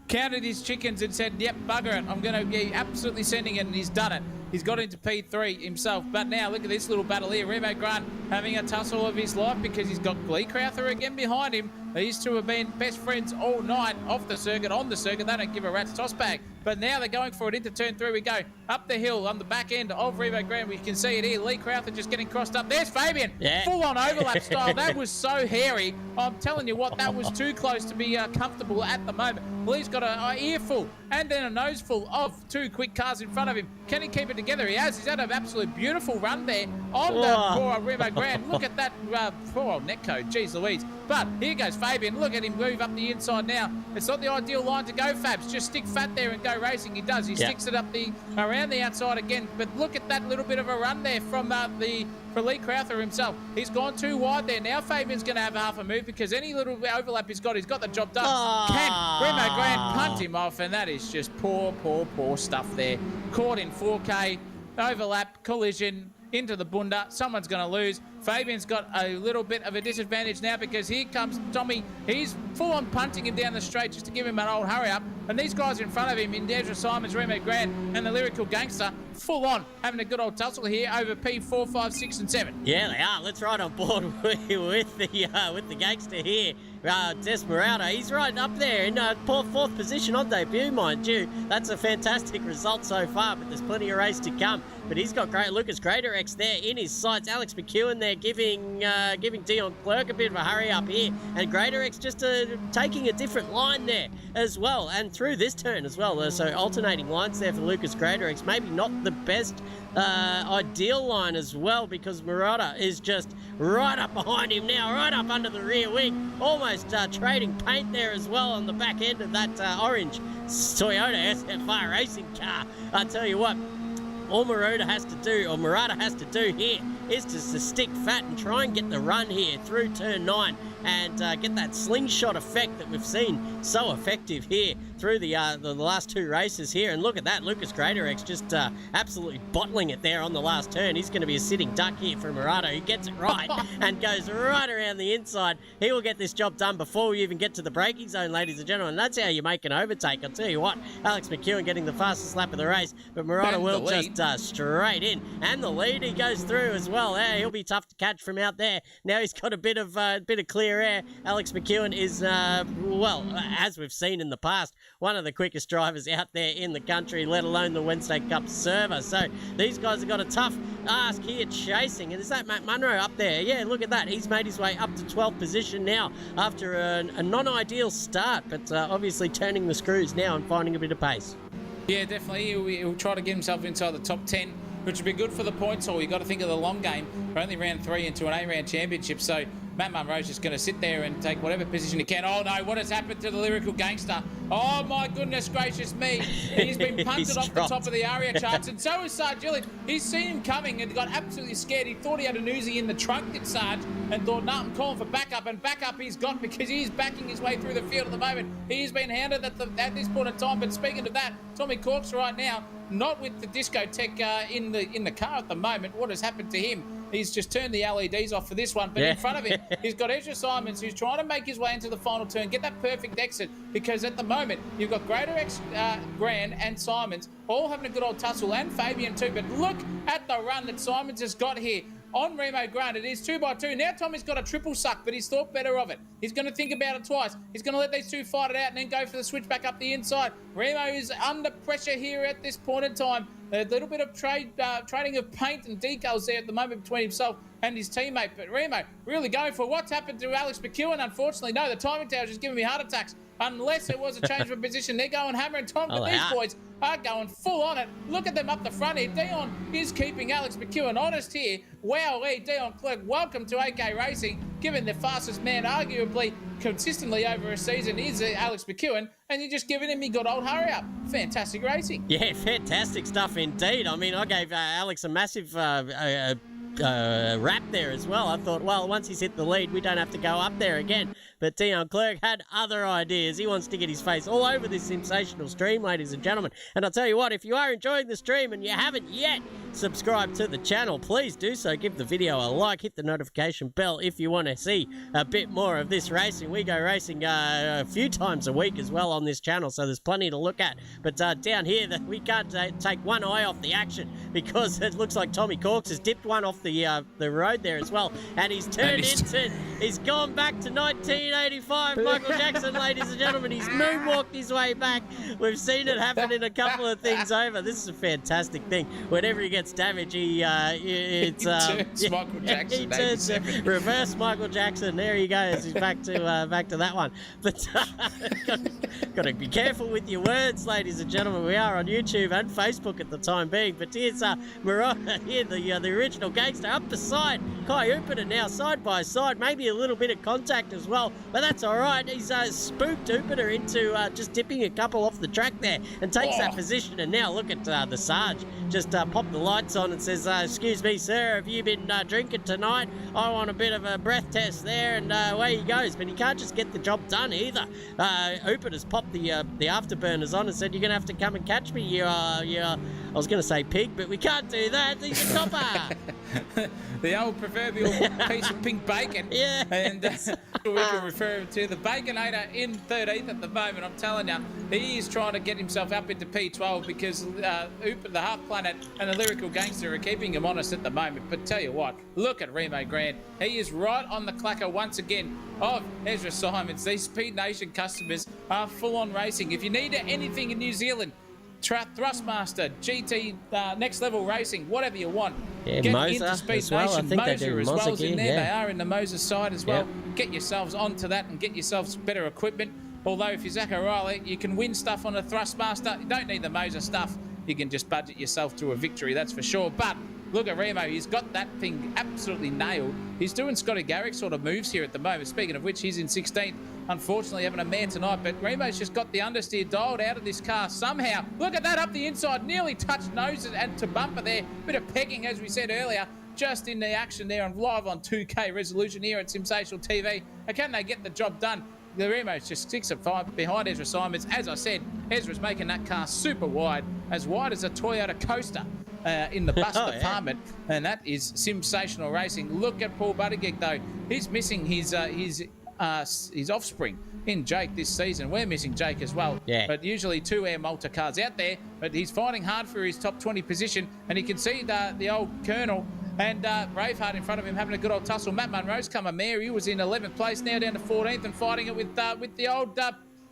Speaker 1: counted his chickens and said, yep, bugger it. I'm going to be absolutely sending it, and he's done it. He's got into P3 himself. But now, look at this little battle here. Remo Grant having a tussle of his life because he's got Lee Crowther again behind him. These two have been best friends all night, off the circuit, on the circuit. They don't give a rat's toss bag. But now they're going for it into turn 3. We go up the hill on the back end of Remo Grant. We can see it here. Lee Crowther just getting crossed up. There's Fabian.
Speaker 2: Yeah.
Speaker 1: Full-on overlap style. That was so hairy. I'm telling you what, that was too close to be comfortable at the moment. Lee's got an earful and then a noseful of 2 quick cars in front of him. Can he keep it together? He has. He's had an absolute beautiful run there on the poor Remo Grant. Look at that poor old netcode. Jeez Louise. But here goes Fabian. Look at him move up the inside now. It's not the ideal line to go, Fabs. Just stick fat there and go racing. He does. He sticks it up around the outside again. But look at that little bit of a run there from for Lee Crowther himself. He's gone too wide there. Now Fabian's going to have half a move because any little overlap he's got the job done. Can Remo Grant punt him off? And that is just poor stuff there. Caught in 4K. Overlap, collision, into the bunda. Someone's going to lose. Fabian's got a little bit of a disadvantage now because here comes Tommy. He's full-on punting him down the straight just to give him an old hurry-up. And these guys in front of him, in Ezra Simons, Remo Grant, and the Lyrical Gangster, full-on having a good old tussle here over P4, 5, 6, and 7.
Speaker 2: Yeah, they are. Let's ride on board with the Gangster here. Desperado, he's right up there in 4th position on debut, mind you. That's a fantastic result so far, but there's plenty of race to come. But he's got great Lucas Greater X there in his sights. Alex McEwen there giving Dion Clerk a bit of a hurry up here, and Greater X just taking a different line there as well, and through this turn as well. So alternating lines there for Lucas Greater X. Maybe not the best ideal line as well, because Murata is just right up behind him now, right up under the rear wing, almost trading paint there as well on the back end of that orange Toyota SFR racing car. I tell you what, all Murata has to do here is just to stick fat and try and get the run here through turn 9 and get that slingshot effect that we've seen so effective here through the last 2 races here. And look at that, Lucas Greatorex just absolutely bottling it there on the last turn. He's going to be a sitting duck here for Murata, who gets it right and goes right around the inside. He will get this job done before we even get to the braking zone, ladies and gentlemen. That's how you make an overtake. I'll tell you what, Alex McEwen getting the fastest lap of the race, but Murata will just straight in. And the lead, he goes through as well. He'll be tough to catch from out there. Now he's got a bit of clear air. Alex McEwen is, well, as we've seen in the past, one of the quickest drivers out there in the country, let alone the Wednesday Cup server. So these guys have got a tough ask here chasing. And is that Matt Munro up there? Yeah, look at that. He's made his way up to 12th position now after a non-ideal start, but obviously turning the screws now and finding a bit of pace. Yeah,
Speaker 1: definitely. He'll try to get himself inside the top 10, which would be good for the points haul. You've got to think of the long game. We're only round 3 into an 8-round championship, so Matt Munro's just going to sit there and take whatever position he can. Oh, no, what has happened to the Lyrical Gangster? Oh, my goodness gracious me. He's been punted off the top of the ARIA charts, and so is Sarge Gillick. He's seen him coming and got absolutely scared. He thought he had an Uzi in the trunk, did Sarge, and thought, no, I'm calling for backup, and backup he's got because he's backing his way through the field at the moment. He's been hounded at this point in time, but speaking of that, Tommy Corks right now, not with the discotheque in the car at the moment. What has happened to him? He's just turned the LEDs off for this one, but in front of him, he's got Ezra Simons, who's trying to make his way into the final turn, get that perfect exit, because at the moment, you've got Greatorex, Grand and Simons all having a good old tussle, and Fabian too, but look at the run that Simons has got here. On Remo Grant, it is 2x2. Now Tommy's got a triple suck, but he's thought better of it. He's going to think about it twice. He's going to let these two fight it out and then go for the switch back up the inside. Remo is under pressure here at this point in time. A little bit of trading of paint and decals there at the moment between himself and his teammate. But Remo really going for what's happened to Alex McEwen. Unfortunately, no, the timing tower's just giving me heart attacks. Unless it was a change of position. They're going hammer and Tom, but these boys are going full on it. Look at them up the front here. Dion is keeping Alex McEwen honest here. Wow, Dion Clerk, welcome to AK Racing. Given the fastest man, arguably, consistently over a season is Alex McEwen, and you're just giving him your good old hurry up. Fantastic racing.
Speaker 2: Yeah, fantastic stuff indeed. I mean, I gave Alex a massive wrap there as well. I thought, well, once he's hit the lead, we don't have to go up there again. But Dion Clerk had other ideas. He wants to get his face all over this sensational stream, ladies and gentlemen. And I'll tell you what, if you are enjoying the stream and you haven't yet subscribed to the channel, please do so. Give the video a like, hit the notification bell if you want to see a bit more of this racing. We go racing a few times a week as well on this channel, so there's plenty to look at. But down here, we can't take one eye off the action because it looks like Tommy Corks has dipped one off the road there as well, and he's he's gone back to 1985 Michael Jackson, ladies and gentlemen. He's moonwalked his way back. We've seen it happen in a couple of things over. This is a fantastic thing. Whenever he gets damaged, he turns
Speaker 1: Michael Jackson.
Speaker 2: He turns reverse Michael Jackson. There he goes. He's back to that one. But got to be careful with your words, ladies and gentlemen. We are on YouTube and Facebook at the time being. But here's Murata here, the original gangster, up beside Kai Upiter now, side by side. Maybe a little bit of contact as well, but that's all right. He's spooked Upiter into just dipping a couple off the track there and takes that position. And now look at the Sarge just pop the lights on and says, excuse me, sir, have you been drinking tonight? I want a bit of a breath test there, and away he goes. But he can't just get the job done either. Upiter's popped the afterburners on and said, you're going to have to come and catch me, you I was going to say pig, but we can't do that. He's a copper.
Speaker 1: The old proverbial piece of pink bacon.
Speaker 2: Yeah.
Speaker 1: And we can refer him to the Baconator in 13th at the moment. I'm telling you, he is trying to get himself up into P12 because Upa, the Half Planet, and the Lyrical Gangster are keeping him honest at the moment. But tell you what, look at Remo Grant. He is right on the clacker once again of Ezra Simons. These Speed Nation customers are full on racing. If you need anything in New Zealand, Thrustmaster, GT, Next Level Racing, whatever you want.
Speaker 2: Yeah,
Speaker 1: get
Speaker 2: Moser
Speaker 1: into Speed
Speaker 2: as well.
Speaker 1: Nation. Moser as well is in there.
Speaker 2: Yeah.
Speaker 1: They are in the Moser side as well.
Speaker 2: Yep.
Speaker 1: Get yourselves onto that and get yourselves better equipment. Although if you're Zach O'Reilly, you can win stuff on a Thrustmaster. You don't need the Moser stuff. you can just budget yourself to a victory, that's for sure. But look at Remo. He's got that thing absolutely nailed. He's doing Scotty Garrick sort of moves here at the moment. Speaking of which, he's in 16th. Unfortunately, having a mare tonight, but Remo's just got the understeer dialed out of this car somehow. Look at that up the inside. Nearly touched noses and to bumper there. Bit of pegging, as we said earlier. Just in the action there and live on 2K resolution here at Sensational TV. And can they get the job done? The Remo's just 6 at 5 behind Ezra Simons. As I said, Ezra's making that car super wide as a Toyota Coaster in the bus department. Yeah. And that is sensational racing. Look at Paul Buttigieg, though. He's missing his offspring in Jake this season. We're missing Jake as well.
Speaker 2: Yeah.
Speaker 1: But usually 2 Air Malta cars out there. But he's fighting hard for his top 20 position. And you can see the old Colonel and Braveheart in front of him having a good old tussle. Matt Munro's come a mare. He was in 11th place, now down to 14th and fighting it with the old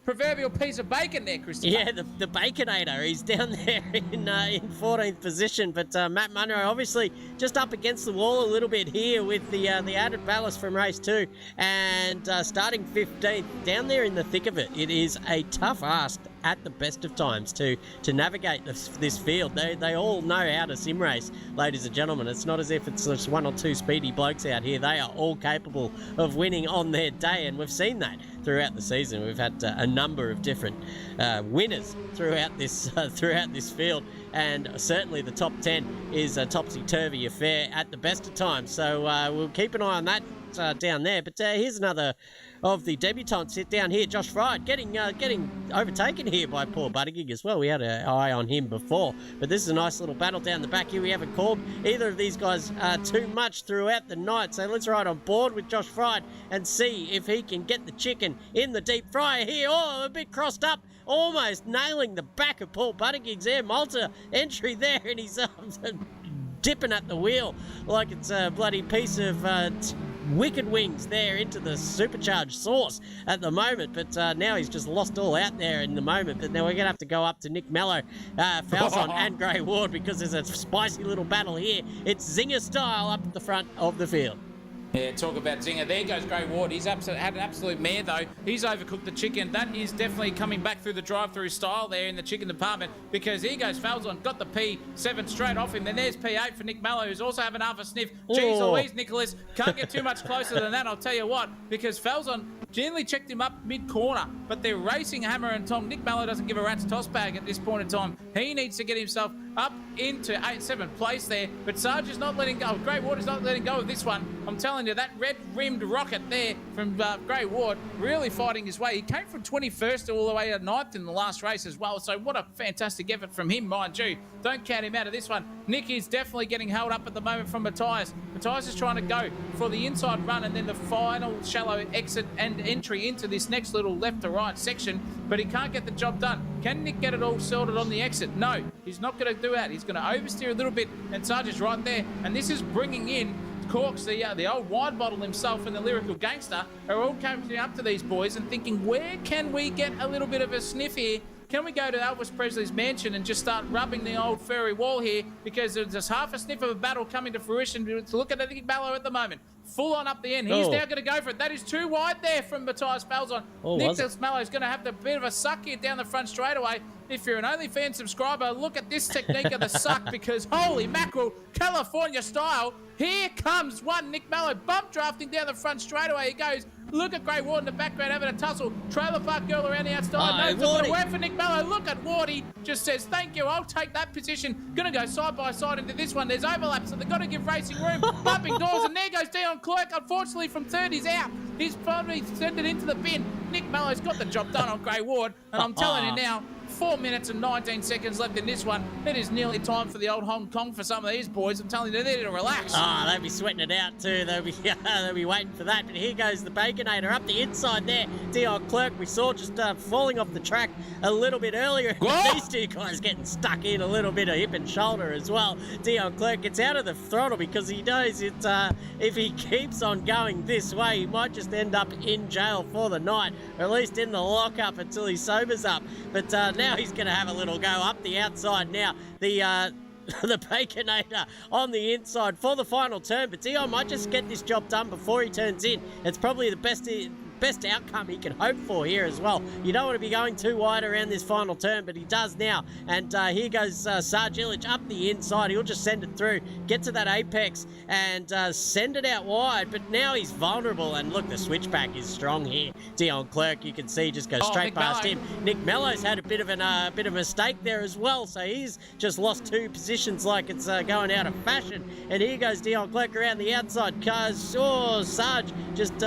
Speaker 1: proverbial piece of bacon there, Christopher.
Speaker 2: Yeah, the Baconator. He's down there in 14th position, but Matt Munro obviously just up against the wall a little bit here with the added ballast from race 2 and starting 15th, down there in the thick of it. It is a tough ask at the best of times to navigate this field. They all know how to sim race, ladies and gentlemen. It's not as if it's just 1 or 2 speedy blokes out here. They are all capable of winning on their day, and we've seen that throughout the season. We've had a number of different winners throughout this field, and certainly the top 10 is a topsy-turvy affair at the best of times. So we'll keep an eye on that down there. But here's another of the debutants down here. Josh Fried getting overtaken here by Paul Buttigieg as well. We had an eye on him before, but this is a nice little battle down the back here. We haven't called either of these guys too much throughout the night, so let's ride on board with Josh Fried and see if he can get the chicken in the deep fryer here. Oh, a bit crossed up, almost nailing the back of Paul Buttigieg's Air Malta entry there, and he's dipping at the wheel like it's a bloody piece of wicked wings there into the supercharged sauce at the moment, but now he's just lost all out there in the moment. But now we're going to have to go up to Nick Mello, Falzon and Grey Ward, because there's a spicy little battle here. It's Zinger style up at the front of the field.
Speaker 1: Yeah, talk about Zinger. There goes Grey Ward. He's had an absolute mare, though. He's overcooked the chicken. That is definitely coming back through the drive-through style there in the chicken department, because here goes Falzon, got the P7 straight off him. Then there's P8 for Nick Mello, who's also having half a sniff. Jeez Louise, Nicholas, can't get too much closer than that, I'll tell you what, because Falzon generally checked him up mid-corner, but they're racing hammer and tong. Nick Mello doesn't give a rat's toss bag at this point in time. He needs to get himself up into 7th place there, but Sarge is not letting go. Grey Ward is not letting go of this one. I'm telling you, that red-rimmed rocket there from Grey Ward really fighting his way. He came from 21st all the way to 9th in the last race as well, so what a fantastic effort from him, mind you. Don't count him out of this one. Nick is definitely getting held up at the moment from Matthias. Matthias is trying to go for the inside run and then the final shallow exit and entry into this next little left to right section, but he can't get the job done. Can Nick get it all sorted on the exit? No, he's not going to do that. He's going to oversteer a little bit, and Sarge is right there, and this is bringing in Corks, the old wine bottle himself, and the lyrical gangster are all coming up to these boys and thinking, where can we get a little bit of a sniff here? Can we go to Elvis Presley's mansion and just start rubbing the old furry wall here? Because there's just half a sniff of a battle coming to fruition. To look at Nick Mello at the moment, full on up the end. He's now going to go for it. That is too wide there from Matthias Falzon. Nick Mello is going to have a bit of a suck here down the front straightaway. If you're an OnlyFans subscriber, look at this technique of the suck, because holy mackerel, California style. Here comes one Nick Mello, bump drafting down the front straightaway. He goes. Look at Grey Ward in the background having a tussle. Trailer Park Girl around the outside. No, it's work for Nick Mello. Look at Wardy. Just says, thank you, I'll take that position. Going to go side by side into this one. There's overlaps, so they've got to give racing room. Bumping doors, and there goes Dion Clerk. Unfortunately, from third, he's out. He's finally sent it into the bin. Nick Mello's got the job done on Grey Ward. And I'm telling you now, 4 minutes and 19 seconds left in this one. It is nearly time for the old Hong Kong for some of these boys. I'm telling you, they need to relax.
Speaker 2: They'll be sweating it out too. They'll be waiting for that. But here goes the Baconator up the inside there. Dion Clerk, we saw just falling off the track a little bit earlier. These two guys getting stuck in a little bit of hip and shoulder as well. Dion Clerk gets out of the throttle because he knows it. If he keeps on going this way, he might just end up in jail for the night, or at least in the lockup until he sobers up. But now he's going to have a little go up the outside now. The Baconator on the inside for the final turn, but Dion might just get this job done before he turns in. It's probably the best best outcome he can hope for here as well. You don't want to be going too wide around this final turn, but he does now. And here goes Sarge Illich up the inside. He'll just send it through, get to that apex, and send it out wide. But now he's vulnerable. And look, the switchback is strong here. Dion Clerk, you can see, just goes straight
Speaker 1: Nick
Speaker 2: past
Speaker 1: Mello.
Speaker 2: him. Nick Mello's had a bit of a mistake there as well. So he's just lost 2 positions like it's going out of fashion. And here goes Dion Clerk around the outside. Sarge just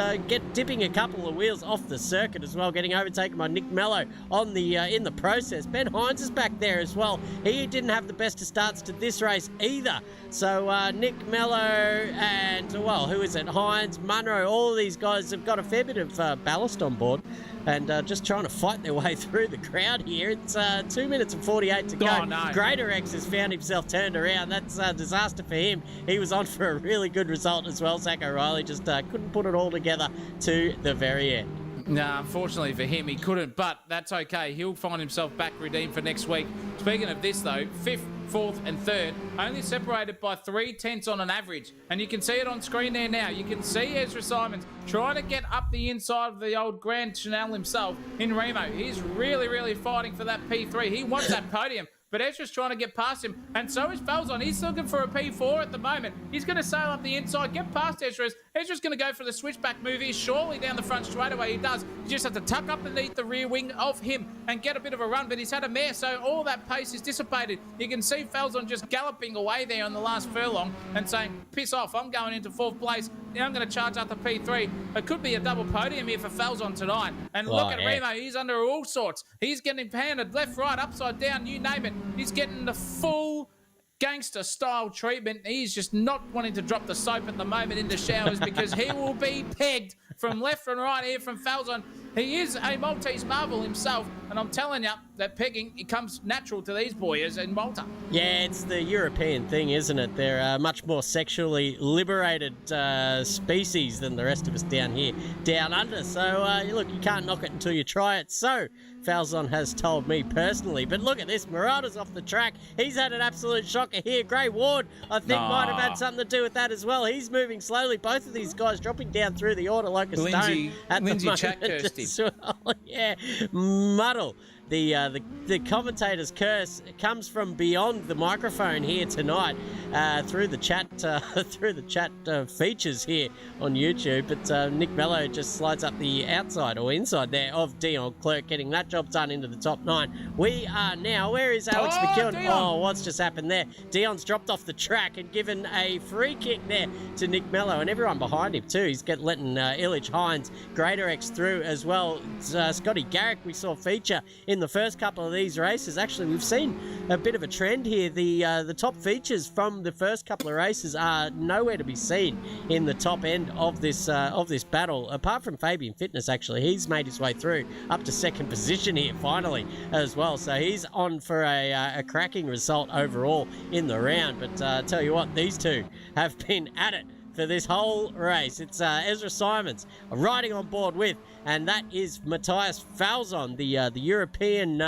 Speaker 2: dipping a couple of wheels off the circuit as well, getting overtaken by Nick Mello on the in the process. Ben Hines is back there as well. He didn't have the best of starts to this race either. So Nick Mello and, well, who is it? Hines, Munro, all of these guys have got a fair bit of ballast on board and just trying to fight their way through the crowd here. It's 2 minutes and 48 to go.
Speaker 1: Oh, no.
Speaker 2: Greater X has found himself turned around. That's a disaster for him. He was on for a really good result as well. Zach O'Reilly just couldn't put it all together to the very end.
Speaker 1: No, unfortunately for him, he couldn't, but that's okay. He'll find himself back redeemed for next week. Speaking of this, though, 5th, 4th and 3rd, only separated by 3/10 on an average. And you can see it on screen there now. You can see Ezra Simons trying to get up the inside of the old Grand Chanel himself in Remo. He's really, really fighting for that P3. He wants that podium. But Ezra's trying to get past him, and so is Falzon. He's looking for a P4 at the moment. He's going to sail up the inside, get past Ezra. Ezra's going to go for the switchback move here, surely down the front straightaway. He does. You just have to tuck up beneath the rear wing of him and get a bit of a run, but he's had a mare, so all that pace is dissipated. You can see Falzon just galloping away there on the last furlong and saying, piss off, I'm going into 4th place. Now I'm going to charge up the P3. It could be a double podium here for Falzon tonight. And look at Remo, he's under all sorts. He's getting handed left, right, upside down, you name it. He's getting the full gangster style treatment. He's just not wanting to drop the soap at the moment in the showers because he will be pegged from left and right here from Falzon. He is a Maltese marvel himself, and I'm telling you that pegging, it comes natural to these boys in Malta.
Speaker 2: Yeah, it's the European thing, isn't it? They're a much more sexually liberated species than the rest of us down here, down under. So, look, you can't knock it until you try it. So, Falzon has told me personally. But look at this, Murata's off the track. He's had an absolute shocker here. Gray Ward, I think, might have had something to do with that as well. He's moving slowly. Both of these guys dropping down through the order like a stone at the moment.
Speaker 1: Chat cursed him.
Speaker 2: Well. Yeah, muddle. The commentator's curse comes from beyond the microphone here tonight, through the chat features here on YouTube. But Nick Mello just slides up the outside or inside there of Dion Clerk, getting that job done into the top 9. We are now. Where is Alex McKeown?
Speaker 1: Dion.
Speaker 2: Oh, what's just happened there? Dion's dropped off the track and given a free kick there to Nick Mello, and everyone behind him too. He's letting Illich, Hines, Greater X through as well. Scotty Garrick we saw feature in the first couple of these races. Actually, we've seen a bit of a trend here. The top features from the first couple of races are nowhere to be seen in the top end of this battle, apart from Fabian Fitness. Actually, he's made his way through up to 2nd position here finally as well, so he's on for a cracking result overall in the round. But tell you what, these two have been at it for this whole race. It's Ezra Simons riding on board with, and that is Matthias Falzon, the European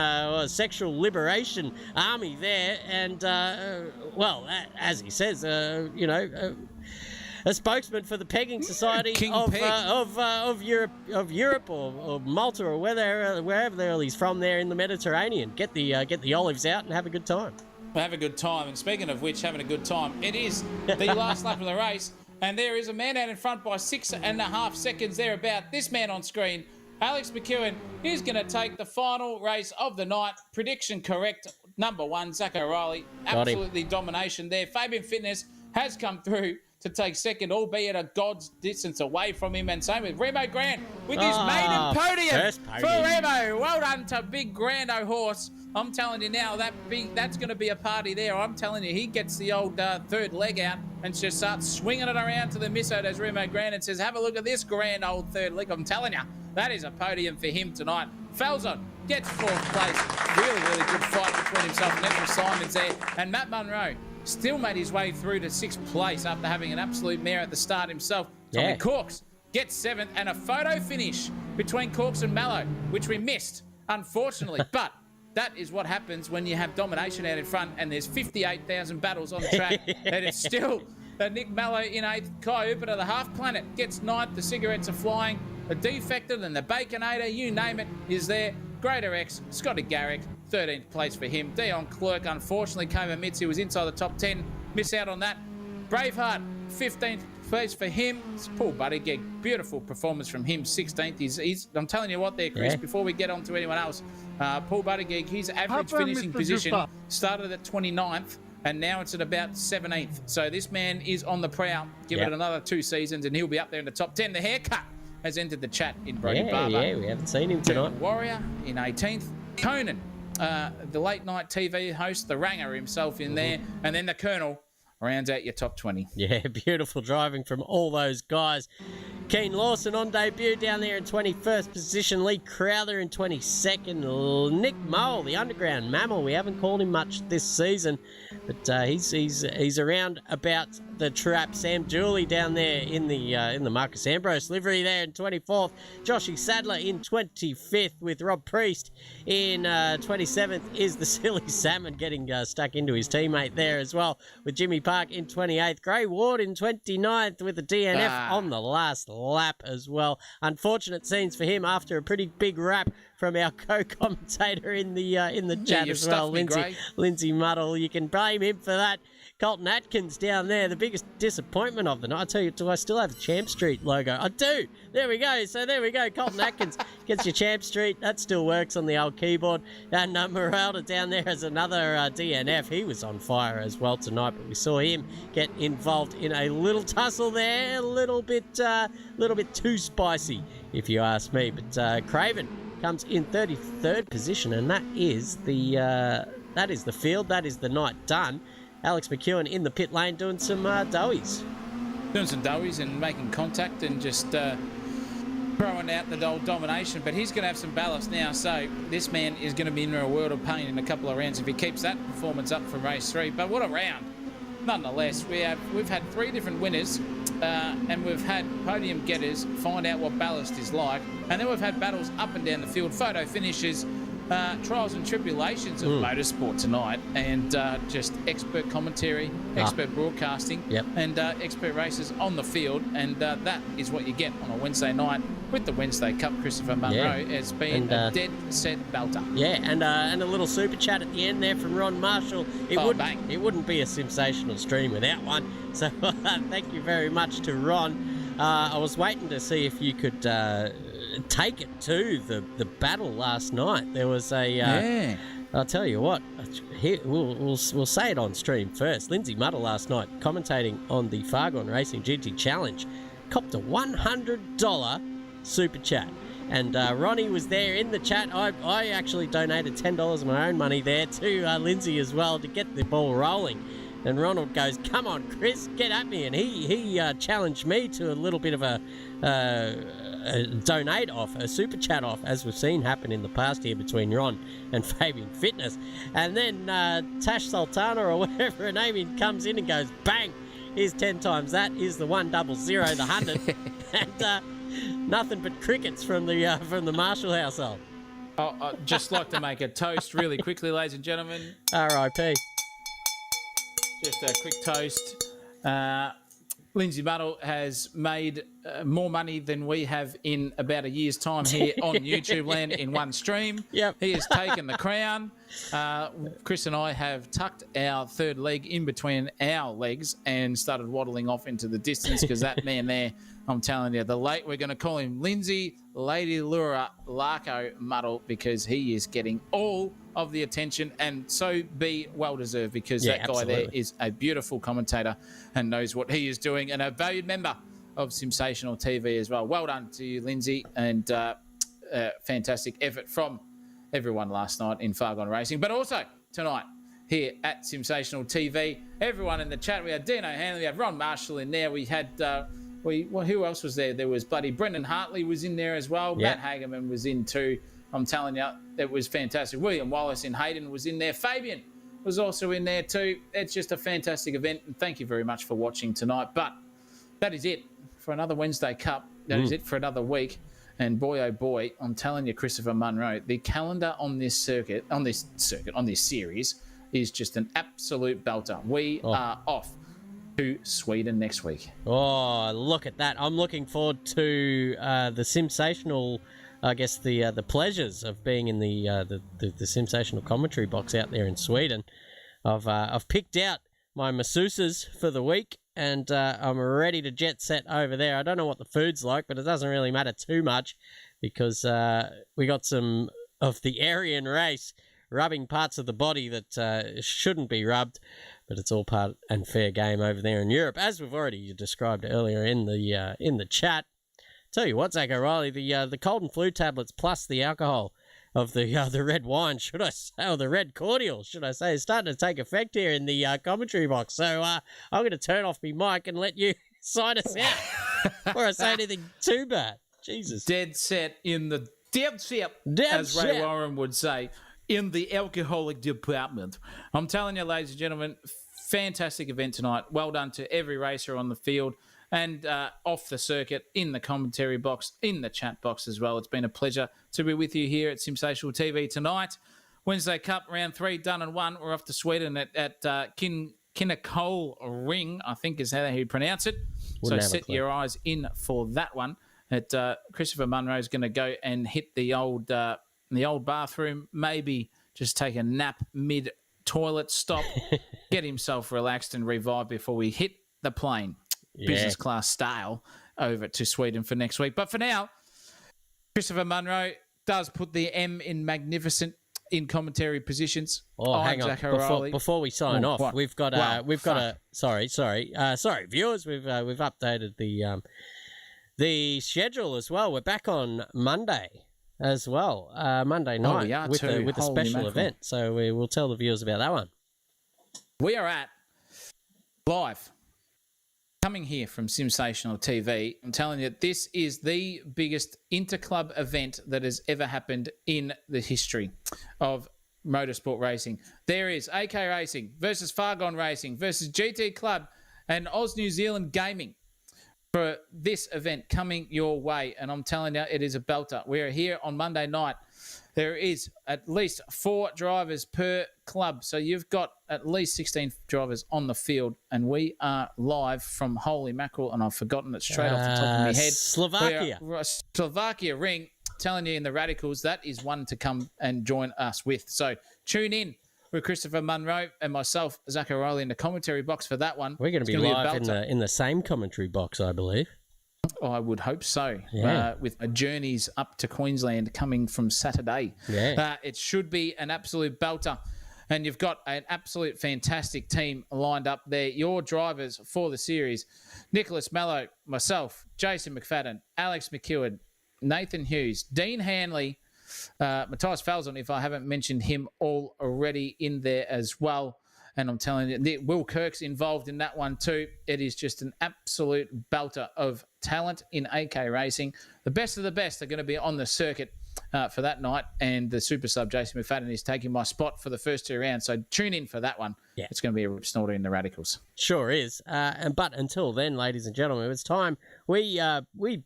Speaker 2: Sexual Liberation Army there. And, well, as he says, a spokesman for the Pegging Society of Europe or Malta or wherever the hell he's from there in the Mediterranean. Get the olives out and have a good time.
Speaker 1: Have a good time. And speaking of which, having a good time, it is the last lap of the race. And there is a man out in front by 6.5 seconds thereabout. This man on screen, Alex McEwen, is going to take the final race of the night. Prediction correct. Number 1, Zach O'Reilly. Absolutely domination there. Fabian Fitness has come through to take 2nd, albeit a god's distance away from him. And same with Remo Grant with his maiden podium for Remo. Well done to big Grando horse. I'm telling you now, that's going to be a party there. I'm telling you, he gets the old 3rd leg out and just starts swinging it around to the misso as Remo Grant and says, have a look at this grand old 3rd leg. I'm telling you, that is a podium for him tonight. Falzon gets 4th place. Really, really good fight between himself and Ezra Simons there. And Matt Munro still made his way through to 6th place after having an absolute mare at the start himself. Tommy Corks gets 7th, and a photo finish between Corks and Mallow, which we missed, unfortunately. But that is what happens when you have domination out in front and there's 58,000 battles on the track. And it's still Nick Mallow in 8th. Kai Upert of the Half Planet gets 9th. The cigarettes are flying. the Defected and the Baconator, you name it, is there. Greater X, Scotty Garrick, 13th place for him. Dion Clerk, unfortunately, came amidst. He was inside the top 10. Miss out on that. Braveheart, 15th place for him. It's Paul Buttigieg. Beautiful performance from him, 16th. He's I'm telling you what there, Chris, before we get on to anyone else, Paul Buttigieg, his average finishing position started at 29th, and now it's at about 17th. So this man is on the prowl. Give it another 2 seasons, and he'll be up there in the top 10. The haircut has entered the chat in Brody Barber.
Speaker 2: Yeah, we haven't seen him tonight.
Speaker 1: Warrior in 18th. Conan, the late night TV host, the Ranger himself in there. And then the Colonel rounds out your top 20.
Speaker 2: Yeah, beautiful driving from all those guys. Keen Lawson on debut down there in 21st position. Lee Crowther in 22nd. Nick Mole, the underground mammal. We haven't called him much this season, but he's around about the trap. Sam Dooley down there in the Marcus Ambrose livery there in 24th. Joshy Sadler in 25th with Rob Priest in 27th is the Silly Salmon getting stuck into his teammate there as well with Jimmy Park in 28th. Gray Ward in 29th with the DNF on the last lap as well. Unfortunate scenes for him after a pretty big rap from our co-commentator in the chat as well, Lindsay Muddle. You can blame him for that. Colton Atkins down there, the biggest disappointment of the night. I tell you, do I still have the Champ Street logo? I do. There we go. So there we go. Colton Atkins gets your Champ Street. That still works on the old keyboard. And Meralda down there has another DNF. He was on fire as well tonight, but we saw him get involved in a little tussle there. A little bit too spicy, if you ask me. But Craven comes in 33rd position, and that is the field. That is the night done. Alex McEwen in the pit lane doing some doughies.
Speaker 1: Doing some doughies and making contact and just throwing out the old domination. But he's going to have some ballast now. So this man is going to be in a world of pain in a couple of rounds if he keeps that performance up from race 3. But what a round. Nonetheless, we've had 3 different winners and we've had podium getters find out what ballast is like. And then we've had battles up and down the field, photo finishes, trials and tribulations of motorsport tonight, and just expert commentary, expert broadcasting, and expert races on the field, and that is what you get on a Wednesday night with the Wednesday Cup. Christopher Munro has been a dead set belter.
Speaker 2: Yeah, and a little super chat at the end there from Ron Marshall. It wouldn't be a sensational stream without one. So thank you very much to Ron. I was waiting to see if you could take it to the battle last night. There was a I'll tell you what, here, we'll say it on stream first. Lindsay Muddle last night commentating on the Fargon Racing GT Challenge copped a $100 super chat, and Ronnie was there in the chat. I actually donated $10 of my own money there to Lindsay as well to get the ball rolling. And Ronald goes, "Come on, Chris, get at me." And he challenged me to a little bit of a donate off, a super chat off, as we've seen happen in the past here between Ron and Fabian Fitness. And then Tash Sultana or whatever her name is comes in and goes, bang, here's 10 times that, is the 100, the 100. And nothing but crickets from the Marshall household.
Speaker 1: I'd just like to make a toast really quickly, ladies and gentlemen.
Speaker 2: R.I.P.
Speaker 1: Just a quick toast. Lindsay Muddle has made more money than we have in about a year's time here on YouTube land in one stream.
Speaker 2: Yep.
Speaker 1: He has taken the crown. Chris and I have tucked our third leg in between our legs and started waddling off into the distance because that man there, I'm telling you, we're going to call him Lindsay Lady Laura Larko Muddle because he is getting all of the attention, and so be well-deserved because that guy there is a beautiful commentator and knows what he is doing, and a valued member of Sensational TV as well. Well done to you, Lindsay, and fantastic effort from everyone last night in Fargon Racing, but also tonight here at Sensational TV. Everyone in the chat. We had Dino Hanley, we had Ron Marshall in there. We had who else was there? There was bloody Brendan Hartley was in there as well. Matt Hagerman was in too. I'm telling you, it was fantastic. William Wallace in Hayden was in there. Fabian was also in there too. It's just a fantastic event, and thank you very much for watching tonight. But that is it for another Wednesday Cup. That is it for another week. And boy, oh boy, I'm telling you, Christopher Munro, the calendar on this series is just an absolute belter. We are off to Sweden next week.
Speaker 2: Oh, look at that. I'm looking forward to the sensational, I guess, the pleasures of being in the sensational commentary box out there in Sweden. I've picked out my masseuses for the week, and I'm ready to jet set over there. I don't know what the food's like, but it doesn't really matter too much because we got some of the Aryan race rubbing parts of the body that shouldn't be rubbed, but it's all part and fair game over there in Europe, as we've already described earlier in the chat. Tell you what, Zach O'Reilly, the cold and flu tablets plus the alcohol of the red wine, should I say, or the red cordial, should I say, is starting to take effect here in the commentary box. So I'm going to turn off my mic and let you sign us out before I say anything too bad. Jesus.
Speaker 1: Dead set in the dead set, as
Speaker 2: set.
Speaker 1: Ray Warren would say, in the alcoholic department. I'm telling you, ladies and gentlemen, fantastic event tonight. Well done to every racer on the field and off the circuit, in the commentary box, in the chat box as well. It's been a pleasure to be with you here at Sensational TV tonight. Wednesday Cup, round 3, done and won. We're off to Sweden at Kinnekulle Ring, I think is how you pronounce it. So set your eyes in for that one. Christopher Munro's going to go and hit the old bathroom, maybe just take a nap mid-toilet stop, get himself relaxed and revived before we hit the plane. Business class style over to Sweden for next week. But for now, Christopher Munro does put the M in magnificent in commentary positions.
Speaker 2: Oh, hang on! Before we sign off,
Speaker 1: what?
Speaker 2: We've got sorry, viewers. We've updated the schedule as well. We're back on Monday as well, Monday night with the special event. So we will tell the viewers about that one.
Speaker 1: We are at live. Coming here from Sensational TV, I'm telling you, this is the biggest interclub event that has ever happened in the history of motorsport racing. There is AK Racing versus Fargon Racing versus GT Club and Oz New Zealand Gaming for this event coming your way. And I'm telling you, it is a belter. We're here on Monday night. There is at least 4 drivers per club. So you've got at least 16 drivers on the field. And we are live from Holy Mackerel. And I've forgotten it straight off the top of my head. Slovakia Ring. Telling you in the Radicals, that is one to come and join us with. So tune in with Christopher Munro and myself, Zach O'Reilly, in the commentary box for that one.
Speaker 2: We're going to be live in the same commentary box, I believe.
Speaker 1: Oh, I would hope so.
Speaker 2: Yeah.
Speaker 1: With journeys up to Queensland coming from Saturday.
Speaker 2: Yeah.
Speaker 1: It should be an absolute belter. And you've got an absolute fantastic team lined up there. Your drivers for the series, Nicholas Mello, myself, Jason McFadden, Alex McEwen, Nathan Hughes, Dean Hanley, Matthias Falzon, if I haven't mentioned him already in there as well. And I'm telling you, Will Kirk's involved in that one too. It is just an absolute belter of talent in AK Racing. The best of the best are going to be on the circuit for that night. And the super sub, Jason McFadden, is taking my spot for the first 2 rounds. So tune in for that one.
Speaker 2: Yeah.
Speaker 1: It's going to be a rip snorter in the Radicals.
Speaker 2: Sure is. But until then, ladies and gentlemen, it's time we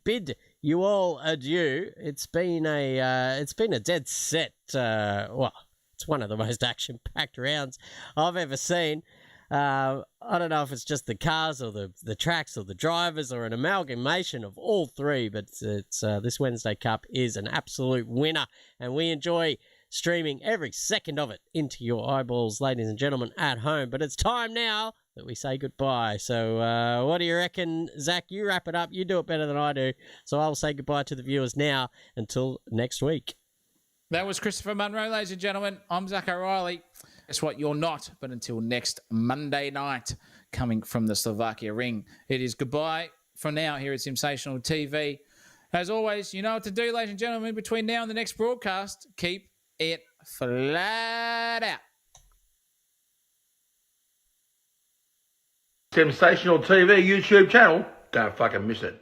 Speaker 2: bid you all adieu. It's been a dead set. It's one of the most action-packed rounds I've ever seen. I don't know if it's just the cars or the tracks or the drivers or an amalgamation of all three, but it's this Wednesday Cup is an absolute winner, and we enjoy streaming every second of it into your eyeballs, ladies and gentlemen, at home. But it's time now that we say goodbye. So what do you reckon, Zach? You wrap it up. You do it better than I do. So I'll say goodbye to the viewers now until next week.
Speaker 1: That was Christopher Munro, ladies and gentlemen. I'm Zach O'Reilly. Guess what? You're not. But until next Monday night, coming from the Slovakia Ring, it is goodbye for now here at Sensational TV. As always, you know what to do, ladies and gentlemen. Between now and the next broadcast, keep it flat out.
Speaker 4: Sensational TV YouTube channel. Don't fucking miss it.